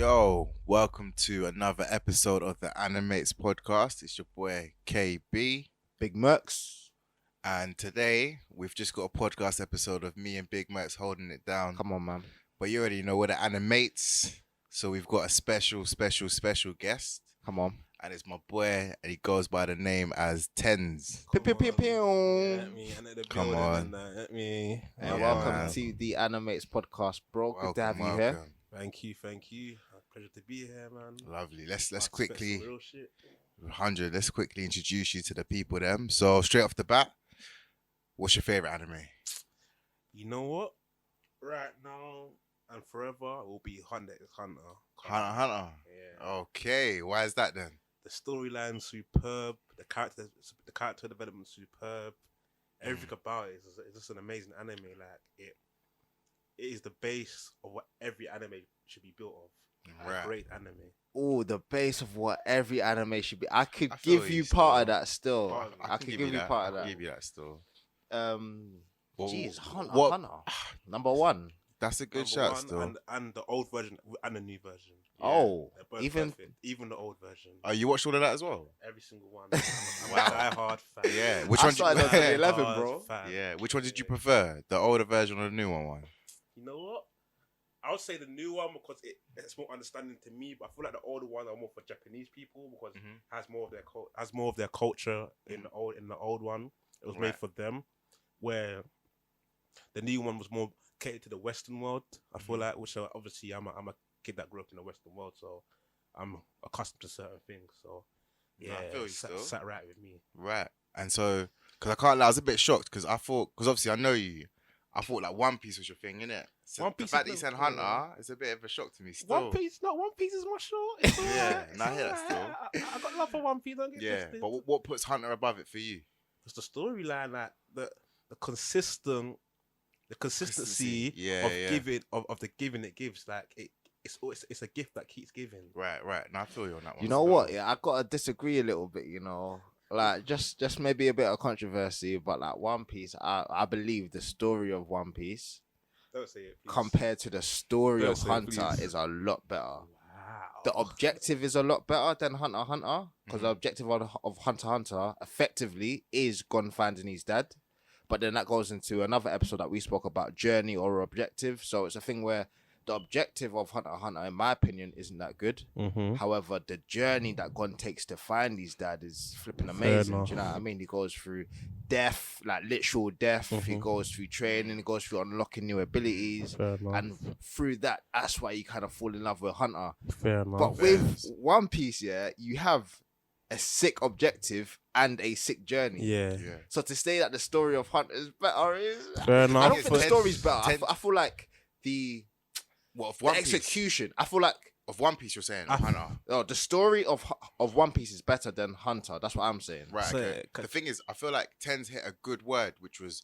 Yo, welcome to another episode of the Animates podcast. It's your boy KB, Big Murks. and today we've just got a podcast episode of me and Big Murks holding it down. Come on, man. But you already know we're the Animates, so we've got a special guest, Come on. and it's my boy, and he goes by the name as Tendz. Pew, pew, pew, pew. Come on. Yeah, Yeah, welcome man. to the Animates podcast, bro. Good to have you here. Welcome. Thank you. Pleasure to be here, man. Lovely. Let's About to spit quickly some real shit. 100. Let's quickly introduce you to the people. So straight off the bat, what's your favorite anime? You know what? Right now and forever will be Hunter x Hunter. Hunter x Hunter. Yeah. Okay, why is that then? The storyline superb. The character development superb. Everything about it is just an amazing anime. Like it is the base of what every anime should be built of. Right. A great anime. Oh, the base of what every anime should be. I could I feel give you you still. part of that still. Part of it. I could give you part of I that. can give you that still. Jeez, Hunter, what- Hunter. Number one. That's a good Number shout one, still. and the old version and the new version. Oh, They're both even- perfect. Even the old version. Oh, you watched all of that as well? Every single one. I'm Wow. a die-hard fan. Yeah. Which I one? started on Did 11, Die-hard bro. fan. yeah. Which one did you prefer? The older version or the new one? You know what? I would say the new one because it's more understanding to me, but I feel like the older ones are more for Japanese people because it has more of their culture in the old one. It was made Right. for them, where the new one was more catered to the Western world. I feel like, which obviously I'm a kid that grew up in the Western world, so I'm accustomed to certain things. So Yeah, yeah, I feel you it still. sat right with me. Right. And so, because I can't lie, I was a bit shocked because obviously I know you. I thought like One Piece was your thing, innit? So One the Piece fact is that you said no- Hunter is a bit of a shock to me still. One Piece is my show. Yeah, nah, I hear that still. I got love for One Piece. Don't get Yeah, twisted. but what puts Hunter above it for you? It's the storyline, like the consistency Consistency. Yeah, of yeah. giving of the giving it gives. Like it's a gift that keeps giving. Right. Now I feel you on that one. You know still. what? Yeah, I gotta disagree a little bit. Like just maybe a bit of controversy, but like One Piece, I believe the story of One Piece Don't say it. Please. compared to the story Don't of say it, Hunter please. is a lot better. Wow. The objective is a lot better than Hunter x Hunter because the Mhm. objective of Hunter x Hunter effectively is Gon finding his dad, but then that goes into another episode that we spoke about journey or objective. So it's a thing where the objective of Hunter x Hunter, in my opinion, isn't that good. Mm-hmm. However, the journey that Gon takes to find his dad is flipping Fair amazing. enough. Do you know what I mean? He goes through death, like literal death. He Mhm. goes through training. He goes through unlocking new abilities. Fair enough. And through that's why you kind of fall in love with Hunter. Fair enough. But with One Piece, yeah, you have a sick objective and a sick journey. yeah. Yeah. So to say that the story of Hunter is better is... Fair I enough. don't think the story's better. Ten- I feel like the What of One Piece? execution... I feel like Of One Piece, you're saying I- Hunter. the story of One Piece is better than Hunter. That's what I'm saying. Right. So, Okay. ca- The thing is, I feel like Tens hit a good word, which was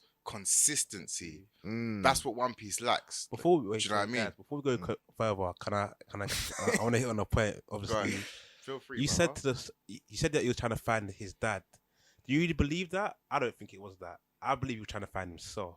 consistency. Mm. That's what One Piece lacks. Before we Do you know what I mean? guys, before we go further, can I I want to hit on a point. Go Obviously, ahead. Feel free. you brother. said you said that he was trying to find his dad. Do you really believe that? I don't think it was that. I believe he was trying to find himself,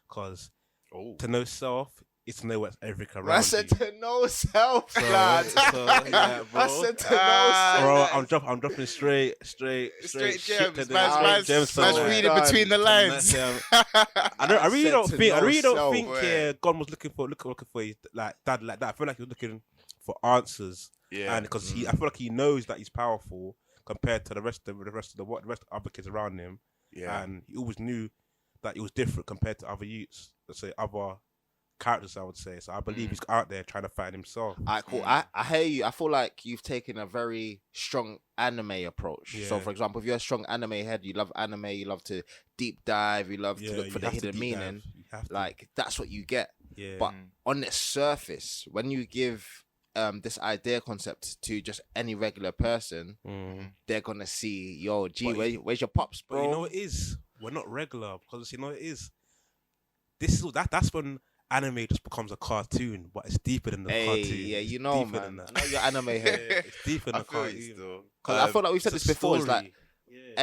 because Oh. to know self is to know what's everything around I said you. to no self, So- lad. so, yeah, bro. I said to no Ah, self. Bro, I'm dropping straight Straight shit gems. to the Man's gems. man's so- reading Done. between the lines. I really said don't to think. I no really don't self. think. Boy. Yeah, God was looking for his like dad like that. I feel like he was looking for answers, Yeah. and because I feel like he knows that he's powerful compared to the rest of the other kids around him, Yeah. and he always knew that he was different compared to other youths. Let's say other characters, I would say. So I believe he's out there trying to find himself. Alright, cool. I hear you. I feel like you've taken a very strong anime approach. So, Yeah. for example, if you're a strong anime head, you love anime, you love to deep dive, you love to look for you the have to hidden deep dive. meaning. You have to. Like, that's what you get. yeah, But on the surface, when you give this idea concept to just any regular person, they're gonna see, yo, G, But where's your pops, But bro? you know what it is? We're not regular because you know what it is. That's when anime just becomes a cartoon, but it's deeper than the Hey, cartoon. yeah, you It's know, deeper man. than that. I know you're anime Yeah, head. it's deeper than I the feel cartoon. you still. Because I feel like we've said It's this a before. It's like story. Yeah.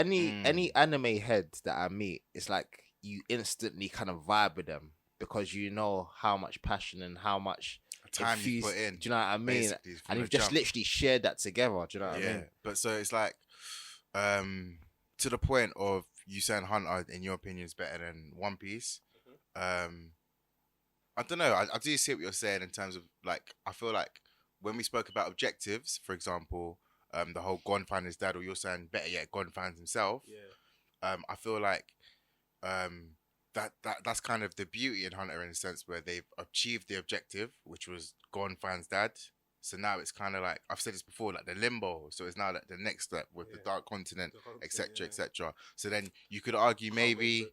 any anime head that I meet, it's like you instantly kind of vibe with them because you know how much passion and how much time you infused- put in. Do you know what I mean? basically, from And the you've just jump. literally shared that together. Do you know what I mean? But so it's like, to the point of you saying Hunter, in your opinion, is better than One Piece. I don't know. I do see what you're saying in terms of like, I feel like when we spoke about objectives, for example, the whole Gon find his dad, or you're saying better yet, Gon finds himself. Yeah. I feel like that's kind of the beauty in Hunter in a sense where they've achieved the objective, which was Gon finds dad. So now it's kind of like, I've said this before, like the limbo. So it's now like the next step with the Dark Continent, etc., etc. So then you could argue maybe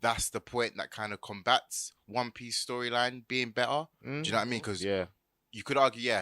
that's the point that kind of combats One Piece storyline being better. Do you know what I mean? Because you could argue,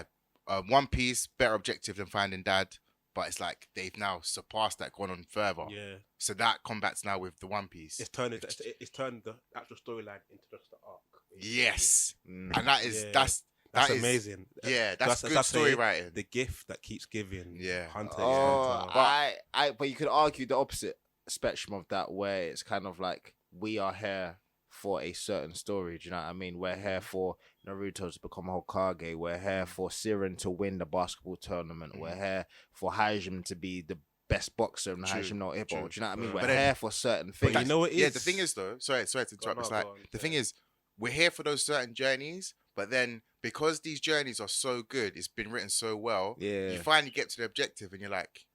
One Piece better objective than finding dad, but it's like they've now surpassed that, gone on further. Yeah. So that combats now with the One Piece. It's turned the actual storyline into just the arc. Yes, and that is That's that is amazing. Yeah, that's good story writing. The gift that keeps giving. Yeah. Hunter. Oh, Hunter. but you could argue the opposite spectrum of that, where it's kind of like we are here for a certain story. Do you know what I mean? We're here for Naruto to become Hokage. We're here for Siren to win the basketball tournament. We're here for Hajime to be the best boxer and Hajime no Ippo. Do you know what I mean? We're here for certain things. But you know what it is? Yeah, the thing is though, sorry to interrupt. It's like the thing is, we're here for those certain journeys, but then because these journeys are so good, it's been written so well. You finally get to the objective, and you're like,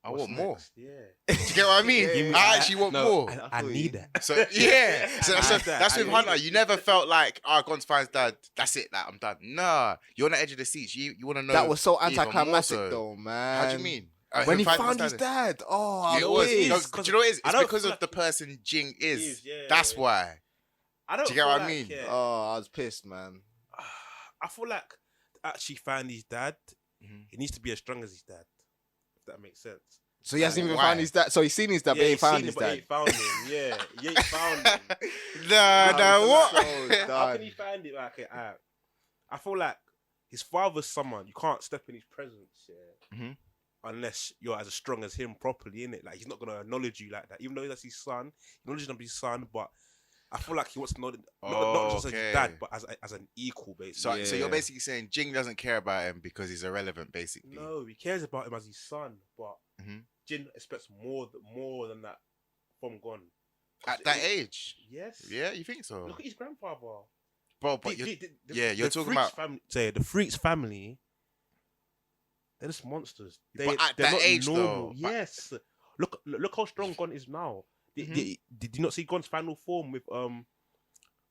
I want more. Yeah. Do you get what I mean? I actually want more. I need that. So that's with Hunter. You never felt like, Gon's finds dad. That's it. Like, I'm done. Nah, you're on the edge of the seats. You want to know. That was so even more anticlimactic so. though, man. How do you mean? When he found his dad. Oh, it was. wish. No, do you know what it is? It's because feel of the person Jing is. Yeah, That's why. I don't. Do you get what I mean? Oh, I was pissed, man. I feel like to actually find his dad, Mhm. he needs to be as strong as his dad. If that makes sense. So he hasn't even Why? found his dad. So he's seen his dad, but he ain't found his But he dad. ain't found him. Yeah, he ain't found him. Nah, what? How can he find it? Like, I feel like his father's someone you can't step in his presence, Mhm. unless you're as strong as him properly, innit? Like, he's not gonna acknowledge you like that, even though that's his son. He acknowledges him as his son, but I feel like he wants to know not just as his dad, but as an equal, basically. So you're basically saying Jing doesn't care about him because he's irrelevant, basically. No, he cares about him as his son, but Mhm. Jin expects more than that from Gon. At that age. Yes. Yeah, you think so? Look at his grandfather. Bro, but you're you're talking about the Freaks family. They're just monsters. But at they're that not age, normal. though. Yes. Look how strong Gon is now. Did you not see Gon's final form with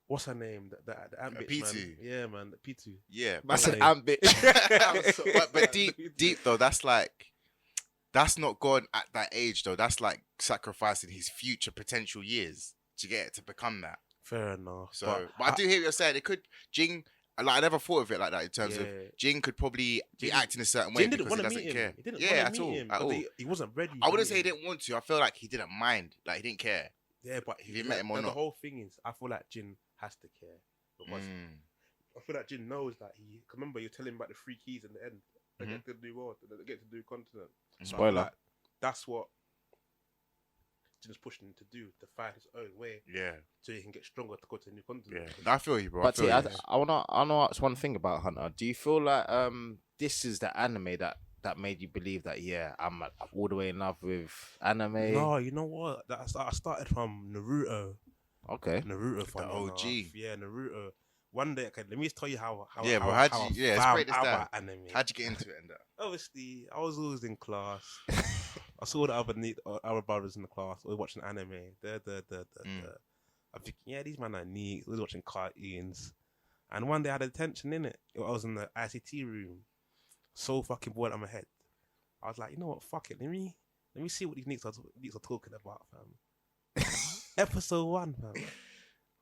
what's her name? The ant bitch, P2. man. Yeah, man. The P2. yeah. That's But an ant bitch. but deep though, that's not gone at that age though. That's like sacrificing his future potential years to get it to become that. Fair enough. So, but I do hear what you're saying. It could Jing. Like I never thought of it like that in terms of Yeah. Jing could probably be Jing- acting a certain way Jin didn't because he want to doesn't meet care. him. He didn't Yeah, want at to meet all, him. at all. He wasn't ready. I wouldn't to say he meet him. didn't want to. I feel like he didn't mind. Like he didn't care. Yeah, but if he met him or the not. whole thing is, I feel like Jin has to care because Mm. I feel like Jin knows that he. Remember, you're telling him about the three keys in the end. They get to do what? They get to do continent. So I feel Spoiler. like that's what Jin's pushing him to do, to find his own way, Yeah, so he can get stronger to go to a new continent. yeah. I feel you, bro. But I feel I you. wanna ask one thing about Hunter. Do you feel like this is the anime that made you believe that I'm all the way in love with anime? No, you know what? I started from Naruto. Okay. Naruto, funny OG. enough. Yeah, Naruto. One day, okay, let me just tell you how Yeah, how, bro, how how'd you- I yeah, let's found break this out down. about anime. How'd you get into it and that? Obviously, I was always in class. I saw the other brothers in the class always watching anime. I'm thinking, yeah, these men are neat. Always watching cartoons. And one day I had attention in it. I was in the ICT room, so fucking bored out of my head. I was like, you know what? Fuck it. Let me see what these nicks are talking about, fam. Episode 1, fam.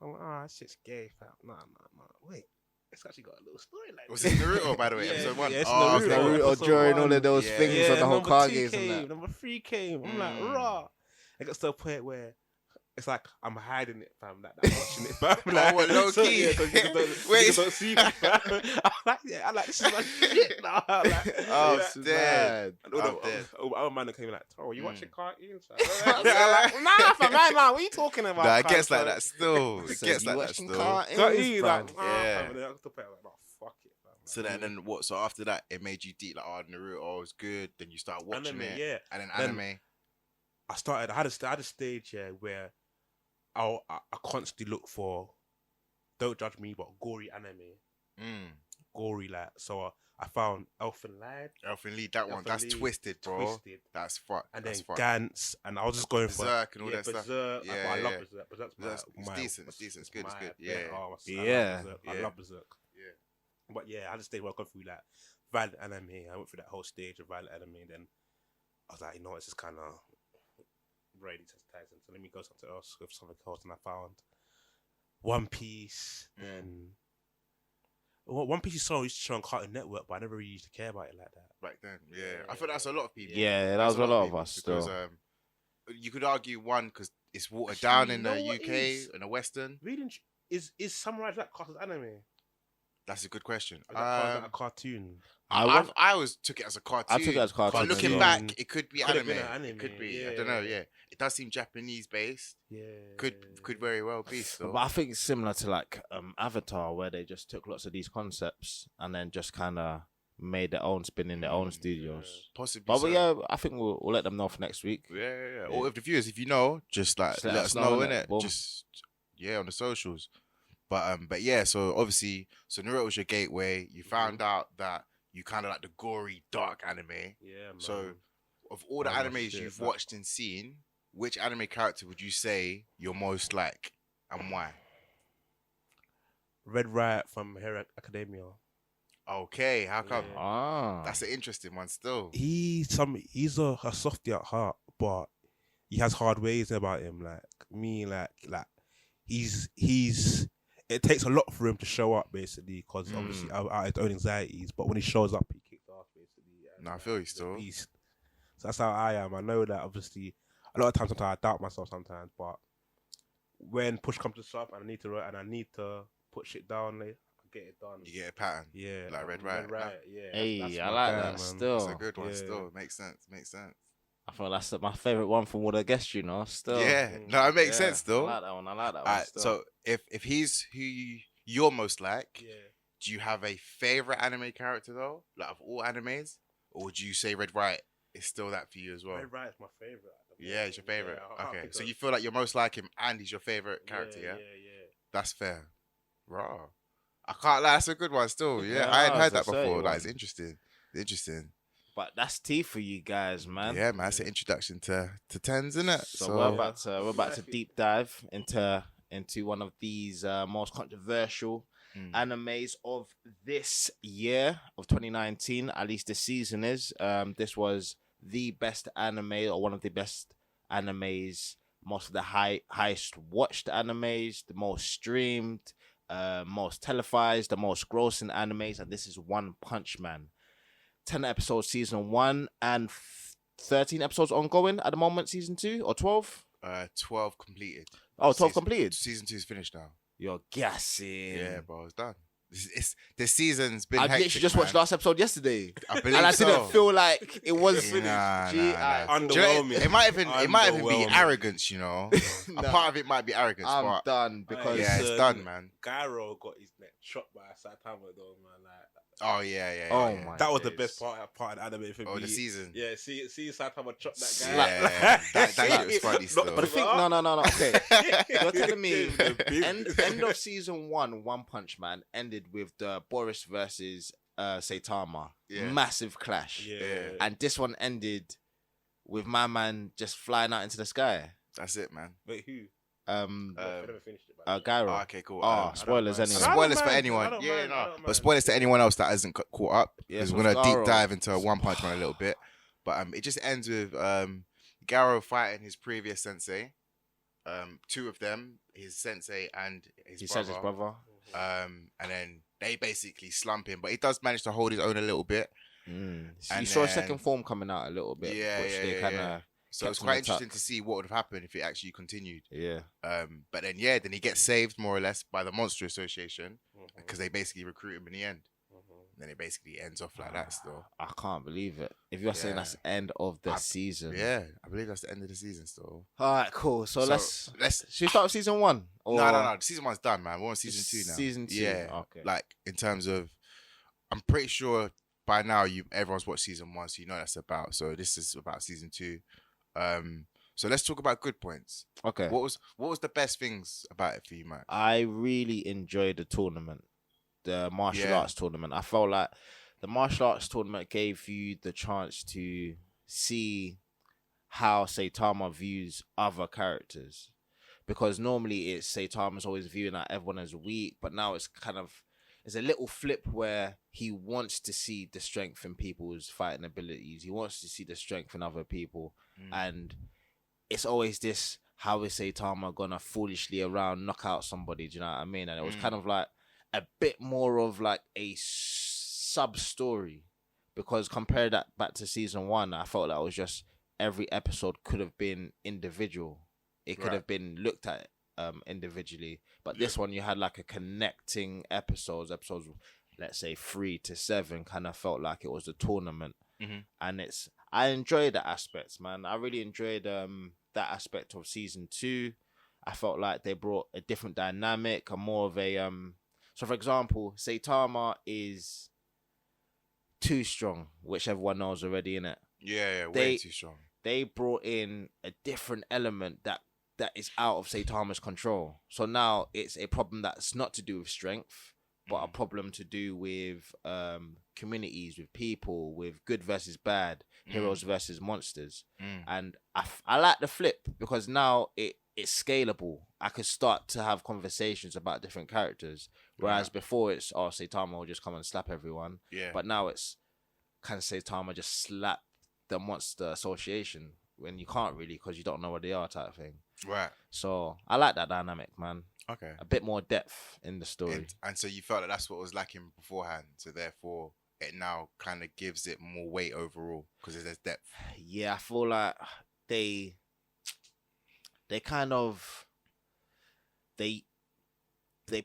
I'm like, that shit's gay, fam. Nah. Wait. It's actually got a little story like Was it Naruto, by the way? Yeah, Episode 1? yeah, it's oh, Naruto. okay. Naruto Episode during all 1. of those Yeah. things on the number 2 Hokages came, and that. number 3 came. I'm like, raw. It got to a point where it's like I'm hiding it, fam. Like I'm watching it, fam. Like, what, low so, key? Yeah, so Wait. don't see me, fam. I'm like, this is my shit. Nah, like, Oh, like, dead. and all I'm the dead. other man came like, "Oh, you watching cartoons?" Yeah. I'm like, nah, fam, man, what are you talking about? Nah, it fam? gets like that still. It So gets you like that watching still. cartoons, Cartoons, bruv? like, Yeah. fam. And then I got to the point, like, fuck it, fam. So then what? So after that, it made you deep like, oh, Naruto was good. Then you start watching Anime, it, yeah. and then Then anime. I had a stage where I constantly look for, don't judge me, but gory anime. Gory, like, so I found Elfen Lied. Elfen Lied, that one, that's twisted, bro. That's fuck. And that's then fuck. Gantz, and I was just going for Berserk and all that stuff. Berserk. Yeah, I love Berserk. Berserk's it's decent. It's decent. It's good. It's good. Yeah. I love Berserk. Yeah. But yeah, I just stayed working through like violent anime. I went through that whole stage of violent anime, and then I was like, you know, it's just kind of really desensitizing. So let me go something else with something else, and I found One Piece. And One Piece is used to show on Cartoon Network, but I never really used to care about it like that Back then, yeah. I thought that's a lot of people. Yeah, that was a lot of us because, still. you could argue one because it's watered down in the UK and the Western. Reading is Samurai Jack classed as anime? That's a good question. Or is that classed as a cartoon? I always took it as a cartoon. I took it as cartoon. But looking back, it could be anime. It could be. Yeah. I don't know. Yeah, it does seem Japanese based. Yeah, Could very well be. Still. But I think it's similar to like Avatar, where they just took lots of these concepts and then just kind of made their own spin in their own studios. Possibly. But so. yeah, I think we'll let them know for next week. Yeah. Or if the viewers, if you know, just like let us know, innit? Just on the socials. But yeah, so obviously, Naruto was your gateway. You found out that you kind of like the gory, dark anime. Yeah, man. So, of all the animes you've watched and seen, which anime character would you say you're most like, and why? Red Riot from Hero Academia. Okay, how come? Ah, That's an interesting one still. He's a softy at heart, but he has hard ways about him. Like me, like he's. It takes a lot for him to show up, basically, because obviously out of his own anxieties. But when he shows up, he kicks off, basically. No, I feel you still. Beast. So that's how I am. I know that obviously a lot of times, sometimes I doubt myself sometimes, but when push comes to shove and I need to put shit down, like, I get it done. You get a pattern. Yeah, like Red Riot. Yeah. hey, that's I my like guy, that man. still. It's a good one Yeah. still. Makes sense. I feel that's my favorite one from what I guessed, you know. Still, Yeah, no, it makes sense still. I like that one. Alright, Still. so if he's who you're most like, Yeah. do you have a favorite anime character though, like of all animes, or would you say Red Riot is still that for you as well? Red Riot's my favorite. Yeah, it's your favorite. Yeah, I can't Okay, pick so a- you feel like you're most like him, and he's your favorite character. Yeah, Yeah. that's fair. Raw. I can't lie. That's a good one still. Yeah, Yeah, I hadn't no, heard it's that a before. certain Like, it's one. interesting. But that's tea for you guys, man. Yeah, man. That's an introduction to Tendz, isn't it? So we're about to deep dive into one of these most controversial animes of this year of 2019. At least this season is. This was the best anime or one of the best animes. Most of the highest watched animes, the most streamed, most televised, the most grossing animes, and this is One Punch Man. 10 episodes season 1 and 13 episodes ongoing at the moment, season 2 or 12? 12 completed. Oh, 12 completed. Season 2 is finished now. You're gassing. Yeah, bro, it's done. This season's been I hectic, literally just man. watched last episode yesterday. I believe And I so. didn't feel like it was finished. Nah. Gee, Do you know, Underwhelming. it might even be Underwhelming. arrogance, you know. Nah. A part of it might be arrogance, I'm but done because yeah, it's done, man. Gyro got his neck chopped by Saitama, though, man. Like, Oh yeah. Oh yeah. my that was the days. best part of the anime for me. Oh, the season. Yeah, see Saitama chop that guy. Yeah, that shit was funny still. But the thing, no. Okay, you're telling me The end of season 1, One Punch Man ended with the Boris versus Saitama, Yeah. massive clash, Yeah. and this one ended with my man just flying out into the sky. That's it, man. Wait, who? Uh, I never finished it. but- Gyro. Oh, okay, cool. Spoilers mind. anyway. I don't Spoilers for mind, anyone. I don't Yeah, mind, I no. don't But mind. spoilers to anyone else that hasn't caught up. Yeah, Because so we're gonna Garo. deep dive into One Punch Man a little bit. But it just ends with Garo fighting his previous sensei. Two of them, his sensei and his He brother. says his brother. And then they basically slump him, but he does manage to hold his own a little bit. You And saw a then- second form coming out a little bit, Yeah, which yeah, they yeah, kind yeah. of So kept it's on quite the interesting tuck. to see what would have happened if it actually continued. Yeah. But then then he gets saved more or less by the Monster Association because they basically recruit him in the end. Then it basically ends off like that still. I can't believe it. If you're saying Yeah. that's the end of the season. Yeah, I believe that's the end of the season still. All right, cool. So let's should we start with season 1? Or No. Season 1's done, man. We're on season 2 now. Season 2. Yeah. Okay. Like in terms of I'm pretty sure by now everyone's watched season 1, so you know that's about. So this is about season 2. So let's talk about good points. Okay. What was the best things about it for you, Max? I really enjoyed the tournament, the martial arts tournament. I felt like the martial arts tournament gave you the chance to see how Saitama views other characters. Because normally Saitama's always viewing that everyone as weak, but now it's a little flip where he wants to see the strength in people's fighting abilities. He wants to see the strength in other people. And it's always this, how is Saitama gonna foolishly around knock out somebody? Do you know what I mean? And it was kind of like a bit more of like a sub story, because compare that back to season 1, I felt that it was just every episode could have been individual. It could have been looked at individually, but this one you had like a connecting episodes, let's say 3 to 7, kind of felt like it was a tournament. And I enjoyed the aspects, man. I really enjoyed that aspect of season 2. I felt like they brought a different dynamic, a more of a so for example, Saitama is too strong, which everyone knows already, innit? Yeah, way too strong. They brought in a different element that is out of Saitama's control. So now it's a problem that's not to do with strength, but a problem to do with communities, with people, with good versus bad, heroes versus monsters. And I like the flip, because now it's scalable. I could start to have conversations about different characters, whereas before it's, Saitama will just come and slap everyone. But now it's, can Saitama just slap the monster association, when you can't really, because you don't know what they are, type thing. Right. So I like that dynamic, man. Okay. A bit more depth in the story. And so you felt that that's what was lacking beforehand. So therefore, it now kind of gives it more weight overall because there's depth. Yeah, I feel like they kind of they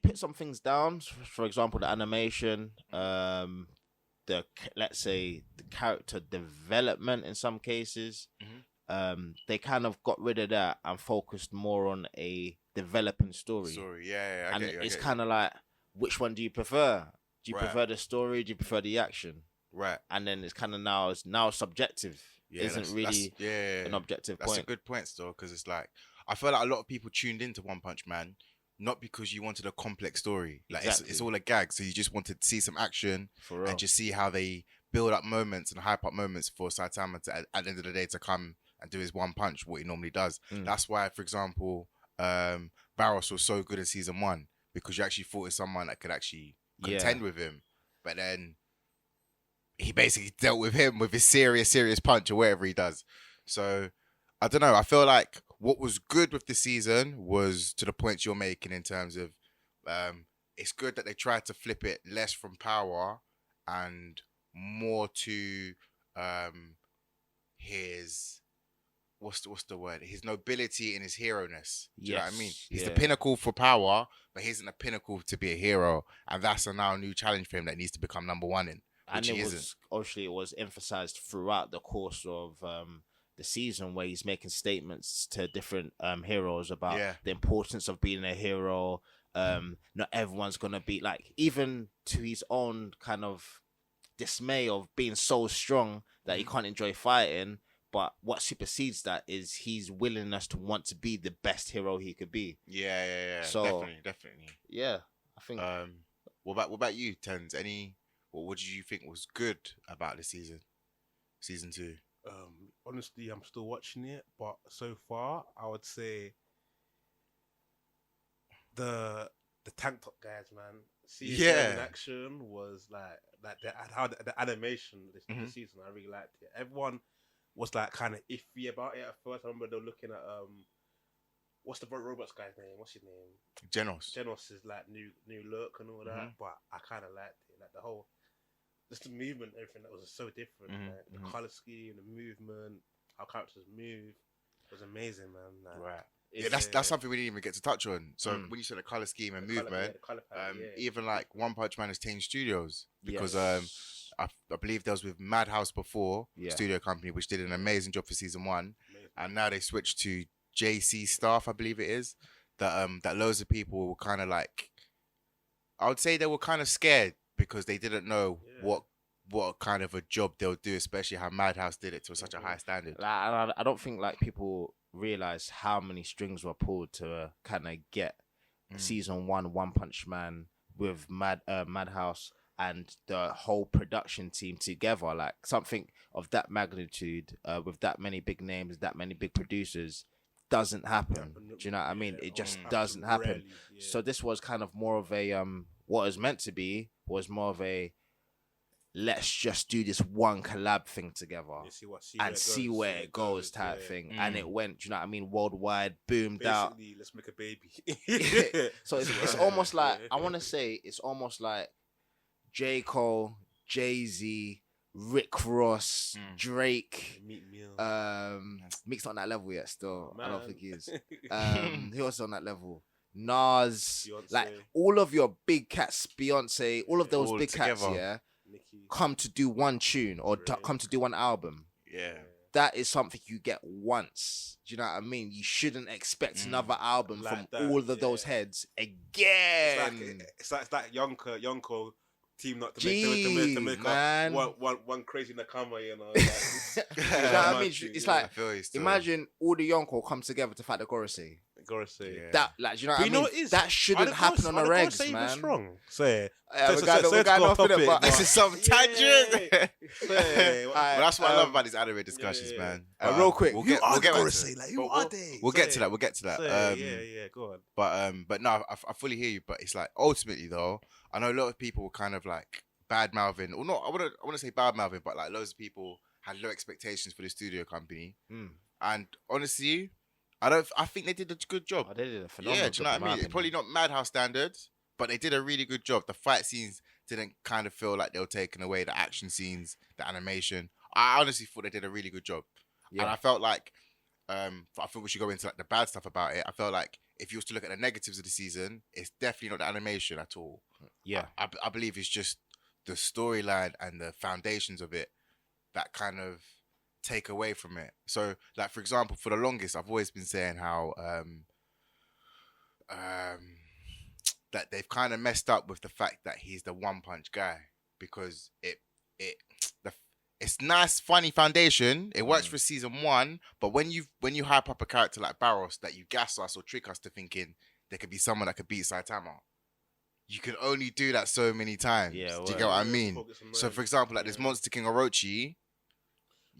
put some things down. For example, the animation, let's say the character development in some cases. They kind of got rid of that and focused more on a developing story. Yeah. And it's kind of like, which one do you prefer? Do you prefer the story? Do you prefer the action? Right. And then it's kind of now subjective. Isn't really an objective point. That's a good point still, because it's like, I feel like a lot of people tuned into One Punch Man not because you wanted a complex story. Like it's all a gag, so you just wanted to see some action and just see how they build up moments and hype up moments for Saitama to, at the end of the day, to come and do his one punch, what he normally does. That's why, for example, Barros was so good in season 1, because you actually thought it was someone that could actually contend with him. But then he basically dealt with him with his serious punch or whatever he does. So I don't know. I feel like what was good with the season was to the points you're making in terms of it's good that they tried to flip it less from power and more to his what's the word? His nobility and his hero-ness. Do you know what I mean? He's the pinnacle for power, but he isn't the pinnacle to be a hero. And that's a now new challenge for him that needs to become number 1 in. And it was emphasized throughout the course of the season, where he's making statements to different heroes about the importance of being a hero. Not everyone's gonna be like, even to his own kind of dismay of being so strong that he can't enjoy fighting. But what supersedes that is his willingness to want to be the best hero he could be. Yeah. So definitely. Yeah, I think. What about you, Tendz? What did you think was good about this season 2? Honestly, I'm still watching it, but so far, I would say the tank top guys, man. Seeing them in action was like how the animation this season, I really liked it. Everyone was like kind of iffy about it at first. I remember they were looking at what's the robots guy's name? What's his name? Genos. Genos is like new look and all that, but I kind of liked it. Like the whole, just the movement, everything that was so different. Like the color scheme, the movement, how characters move, was amazing, man. Like, right. Yeah, that's something we didn't even get to touch on. So when you said the color scheme and movement, even like One Punch Man is Tendz Studios, because I believe that was with Madhouse before, studio company, which did an amazing job for season 1, and now they switched to JC Staff, I believe it is. That loads of people were kind of like, I would say they were kind of scared because they didn't know what kind of a job they'll do, especially how Madhouse did it to such a high standard. Like, I don't think like people realize how many strings were pulled to kind of get season 1 One Punch Man with Madhouse and the whole production team together. Like something of that magnitude, with that many big names, that many big producers, doesn't happen. Do you know what I mean? It just doesn't happen. So this was kind of more of a what it was meant to be was more of a let's just do this one collab thing together and see where it goes type thing. And it went, do you know what I mean, worldwide, boomed out. Let's make a baby. So it's almost like, I want to say, it's almost like J. Cole, Jay-Z, Rick Ross, Drake. Meek's not on that level yet still. I don't think he is. He was on that level. Nas, Beyonce. Like all of your big cats, Beyonce, all of those big cats, Nicki. Come to do one tune or come to do one album. Yeah. That is something you get once. Do you know what I mean? You shouldn't expect another album like from that, all of those heads again. It's like Yonko team not to make man. One crazy Nakama, you know. Like, you know what I mean? It's like, imagine all the Yonko come together to fight the Gorosei. That, like, you know what I mean? That shouldn't happen on the regs, man. Strong. Say, we're going off in it, but this is some tangent. But that's what I love about these anime discussions, man. Real quick, we'll get to that. Who are they? We'll get to that. We'll get to that. Go on. But no, I fully hear you. But it's like ultimately though, I know a lot of people were kind of like bad mouthing, or not. I want to say bad mouthing, but like loads of people had low expectations for the studio company. And honestly, I think they did a good job. Oh, they did a phenomenal job. Do you know what I mean? It's probably not Madhouse standards, but they did a really good job. The fight scenes didn't kind of feel like they were taking away. The action scenes, the animation. I honestly thought they did a really good job. Yeah. And I felt like, I think we should go into like the bad stuff about it. I felt like if you was to look at the negatives of the season, it's definitely not the animation at all. Yeah. I believe it's just the storyline and the foundations of it that kind of take away from it. So, like, for example, for the longest, I've always been saying how that they've kind of messed up with the fact that he's the one punch guy, because it's nice, funny foundation. It works for season 1, but when you hype up a character like Barros, that you gas us or trick us to thinking there could be someone that could beat Saitama, you can only do that so many times. Yeah, do you get what I mean? So, for example, like this Monster King Orochi,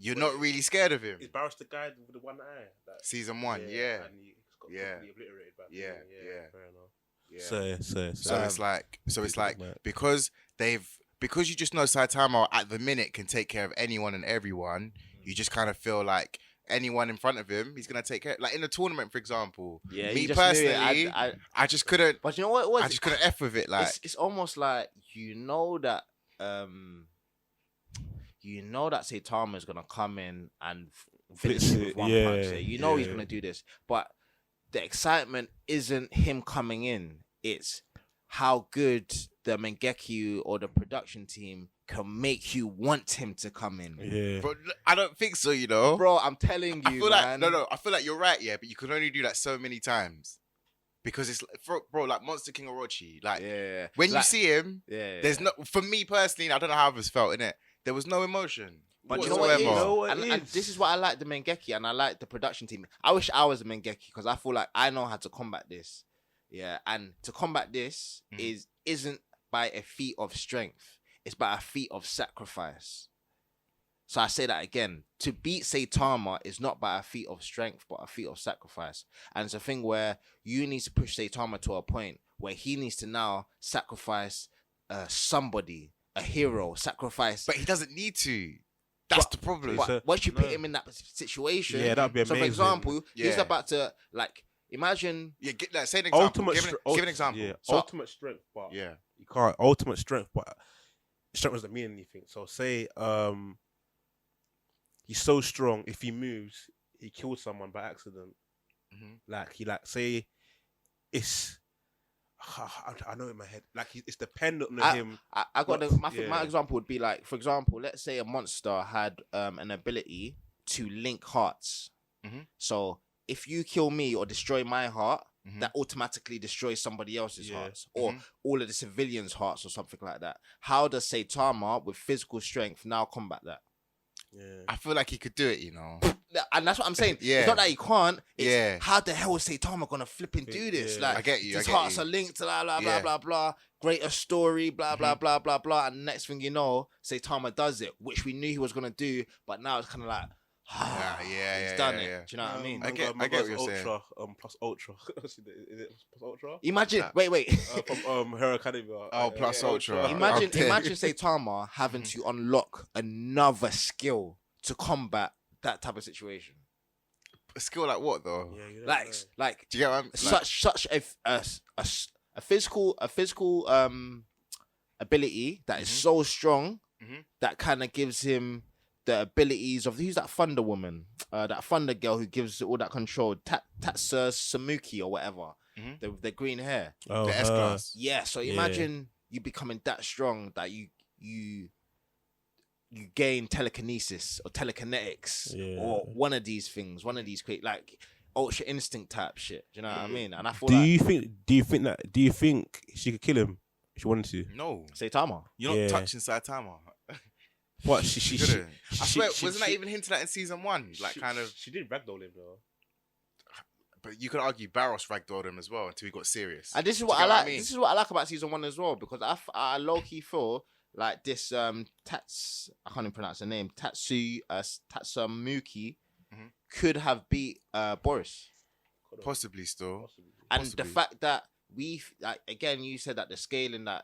you're not really scared of him. Is Barros the guy with the one eye? Season 1, yeah. And he got completely obliterated back then. Yeah. Fair enough. Yeah. So it's like because you just know Saitama at the minute can take care of anyone and everyone, you just kind of feel like anyone in front of him, he's gonna take care. Like in the tournament, for example. Yeah. Me personally, I just couldn't. But you know what? I just couldn't f with it. Like it's almost like you know that Saitama is gonna come in and finish it with one punch. You know he's gonna do this, but the excitement isn't him coming in. It's how good the Mangeki or the production team can make you want him to come in. Yeah. Bro, I don't think so, you know. Bro, I'm telling you, man. I feel like you're right, yeah, but you can only do that so many times. Because it's, bro, like Monster King Orochi, like, when you see him, there's no, for me personally, I don't know how others felt, innit? There was no emotion. But you know what it is? And this is what I like the Mangeki, and I like the production team. I wish I was a Mangeki, because I feel like I know how to combat this. Yeah, and to combat this isn't by a feat of strength. It's by a feat of sacrifice. So I say that again. To beat Saitama is not by a feat of strength, but a feat of sacrifice. And it's a thing where you need to push Saitama to a point where he needs to now sacrifice somebody, a hero, sacrifice. But he doesn't need to. That's the problem. But once you put him in that situation, that'd be amazing. So for example, he's about to, like, imagine. Yeah, say an example. Give an example. Yeah, so, ultimate strength, but you can't. Ultimate strength, but strength doesn't mean anything. So say he's so strong, if he moves, he kills someone by accident. Like say it's. I know in my head, like it's dependent on him. I got my example would be like, for example, let's say a monster had an ability to link hearts. So if you kill me or destroy my heart, that automatically destroys somebody else's Yeah. hearts, or all of the civilians' hearts, or something like that. How does Saitama, with physical strength, now combat that? Yeah. I feel like he could do it, you know. And that's what I'm saying. Yeah. It's not that he can't. It's Yeah. how the hell is Saitama gonna flipping do this? Yeah. Like, I get you, His I get hearts you. are linked to blah blah Yeah. blah blah. Greater story, blah blah blah blah blah. And next thing you know, Saitama does it, which we knew he was gonna do, but now it's kind of like, he's done it. yeah. Do you know what I mean? I get what you're saying. Ultra, plus Ultra. Is it plus Ultra? Imagine, wait. From Hero Academy. Plus Ultra. Imagine Okay. Saitama having to unlock another skill to combat that type of situation. A skill like what though? Yeah, you know, Like Do you get what I'm such a physical ability that is so strong that kind of gives him the abilities of, who's that Thunder woman, that Thunder girl who gives all that control, Tatsu Samuki or whatever, the green hair, Oh, the S class. yeah. So imagine you becoming that strong that you gain telekinesis or telekinetics or one of these things, one of these like ultra instinct type shit. Do you know what I mean? And I feel Do you think she could kill him if she wanted to? No, Saitama. you're not touching Saitama. What she couldn't. I swear, wasn't that even hinted at in season 1? Like, kind of. She did ragdoll him though. But you could argue Barros ragdolled him as well until he got serious. And this is what I like. This is what I like about season 1 as well, because I low key feel like this I can't even pronounce the name, Tatsumuki could have beat Boris. Possibly still. And the fact that again, you said that the scaling that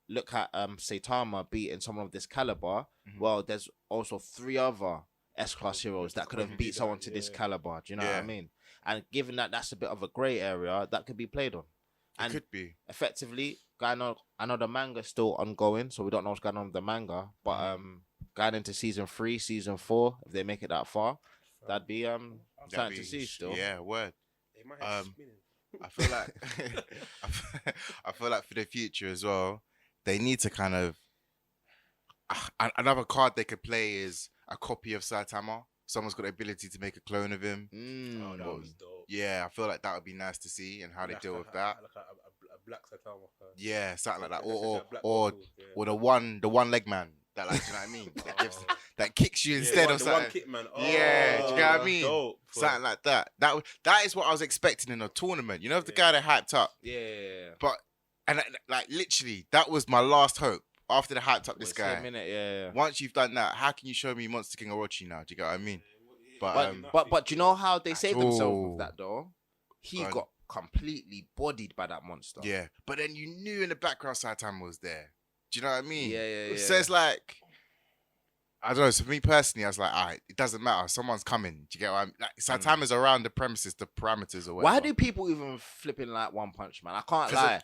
look at Saitama beating someone of this caliber. Well, there's also 3 other S-class heroes that could have beat someone to this caliber. Do you know what I mean? And given that that's a bit of a grey area, that could be played on. And it could be. Effectively, I know the manga's still ongoing, so we don't know what's going on with the manga. But going into season 3, season 4, if they make it that far, that'd be something to see still. Yeah, word. I feel like I feel like for the future as well, they need to kind of another card they could play is a copy of Saitama. Someone's got the ability to make a clone of him. Oh, that was dope. Yeah, I feel like that would be nice to see and how they deal with that. Like a black Saitama. Yeah, something like that. Or the one leg man. That, like, you know what I mean? That gives, that kicks you instead of something. One kick man. Yeah, do you get what I mean? Dope, something like that. That is what I was expecting in a tournament. You know, the guy that hyped up. Yeah. But like literally, that was my last hope. After they hyped up this guy. Yeah. Once you've done that, how can you show me Monster King Orochi now? Do you get what I mean? But do you know how they saved themselves with that though? He got completely bodied by that monster. Yeah. But then you knew in the background Saitama was there. Do you know what I mean? Yeah. So it's like, I don't know. So for me personally, I was like, all right, it doesn't matter. Someone's coming. Do you get what I mean? Like, Saitama's around the premises, the parameters or whatever. Why do people even flipping like One Punch Man? I can't lie.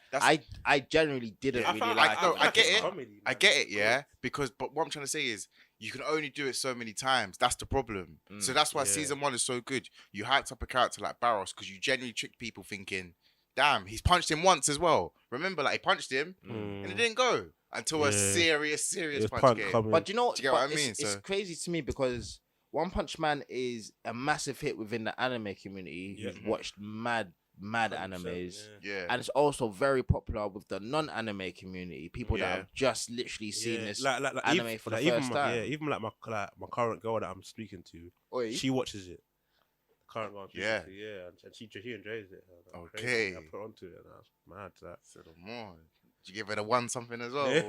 I generally didn't really like it. I get it. I get it, yeah. But what I'm trying to say is, you can only do it so many times. That's the problem. So that's why season 1 is so good. You hyped up a character like Barros because you genuinely tricked people thinking, damn, he's punched him once as well. Remember, like, he punched him and it didn't go until a serious punch game. But you know, do you get what I mean? It's crazy to me because One Punch Man is a massive hit within the anime community who's watched mad animes. Yeah. And it's also very popular with the non-anime community. People that have just literally seen this anime for the first time. Yeah, even like my current girl that I'm speaking to, she watches it. Current girl, and she enjoys it. Okay. I put onto it, and I was mad to that. Said more. Did you give it a 1 something as well? Funny.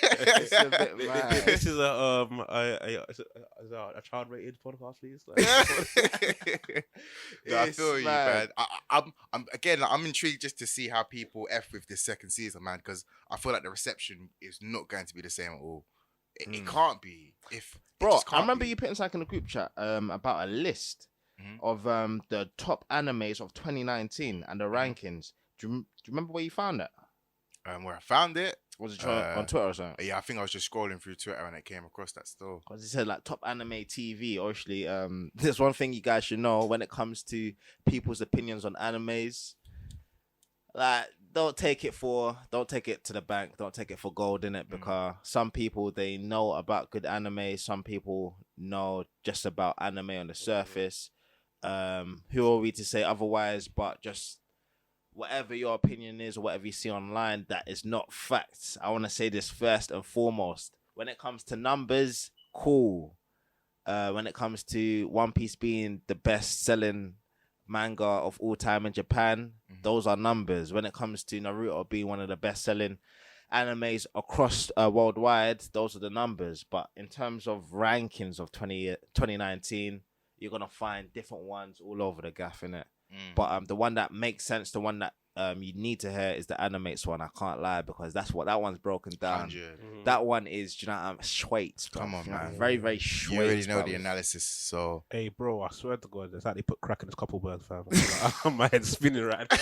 It's a bit mad. This is a child rated podcast, please. I feel you, man. I'm intrigued just to see how people F with this second season, man, because I feel like the reception is not going to be the same at all. It can't be. I remember you putting something in the group chat about a list of the top animes of 2019 and the rankings. Do you remember where you found that? Where I found it? Was it on Twitter or something? Yeah, I think I was just scrolling through Twitter and I came across that still. Because it said like top anime TV. Obviously, there's one thing you guys should know when it comes to people's opinions on animes. Like, don't take it to the bank. Don't take it for gold, innit? Because some people, they know about good anime. Some people know just about anime on the surface. Who are we to say otherwise? But just whatever your opinion is or whatever you see online, that is not facts. I want to say this first and foremost. When it comes to numbers, cool. When it comes to One Piece being the best-selling manga of all time in Japan, those are numbers. When it comes to Naruto being one of the best-selling animes across worldwide, those are the numbers. But in terms of rankings of 2019, you're going to find different ones all over the gaff, innit? But the one that makes sense, the one that you need to hear is the Animates one. I can't lie, because that's what that one's broken down. That one is, you know, straight. Come on, man. Very, very straight. You already know the analysis, so. Hey, bro, I swear to God, it's like they put crack in this couple birds, fam. My head's spinning right now.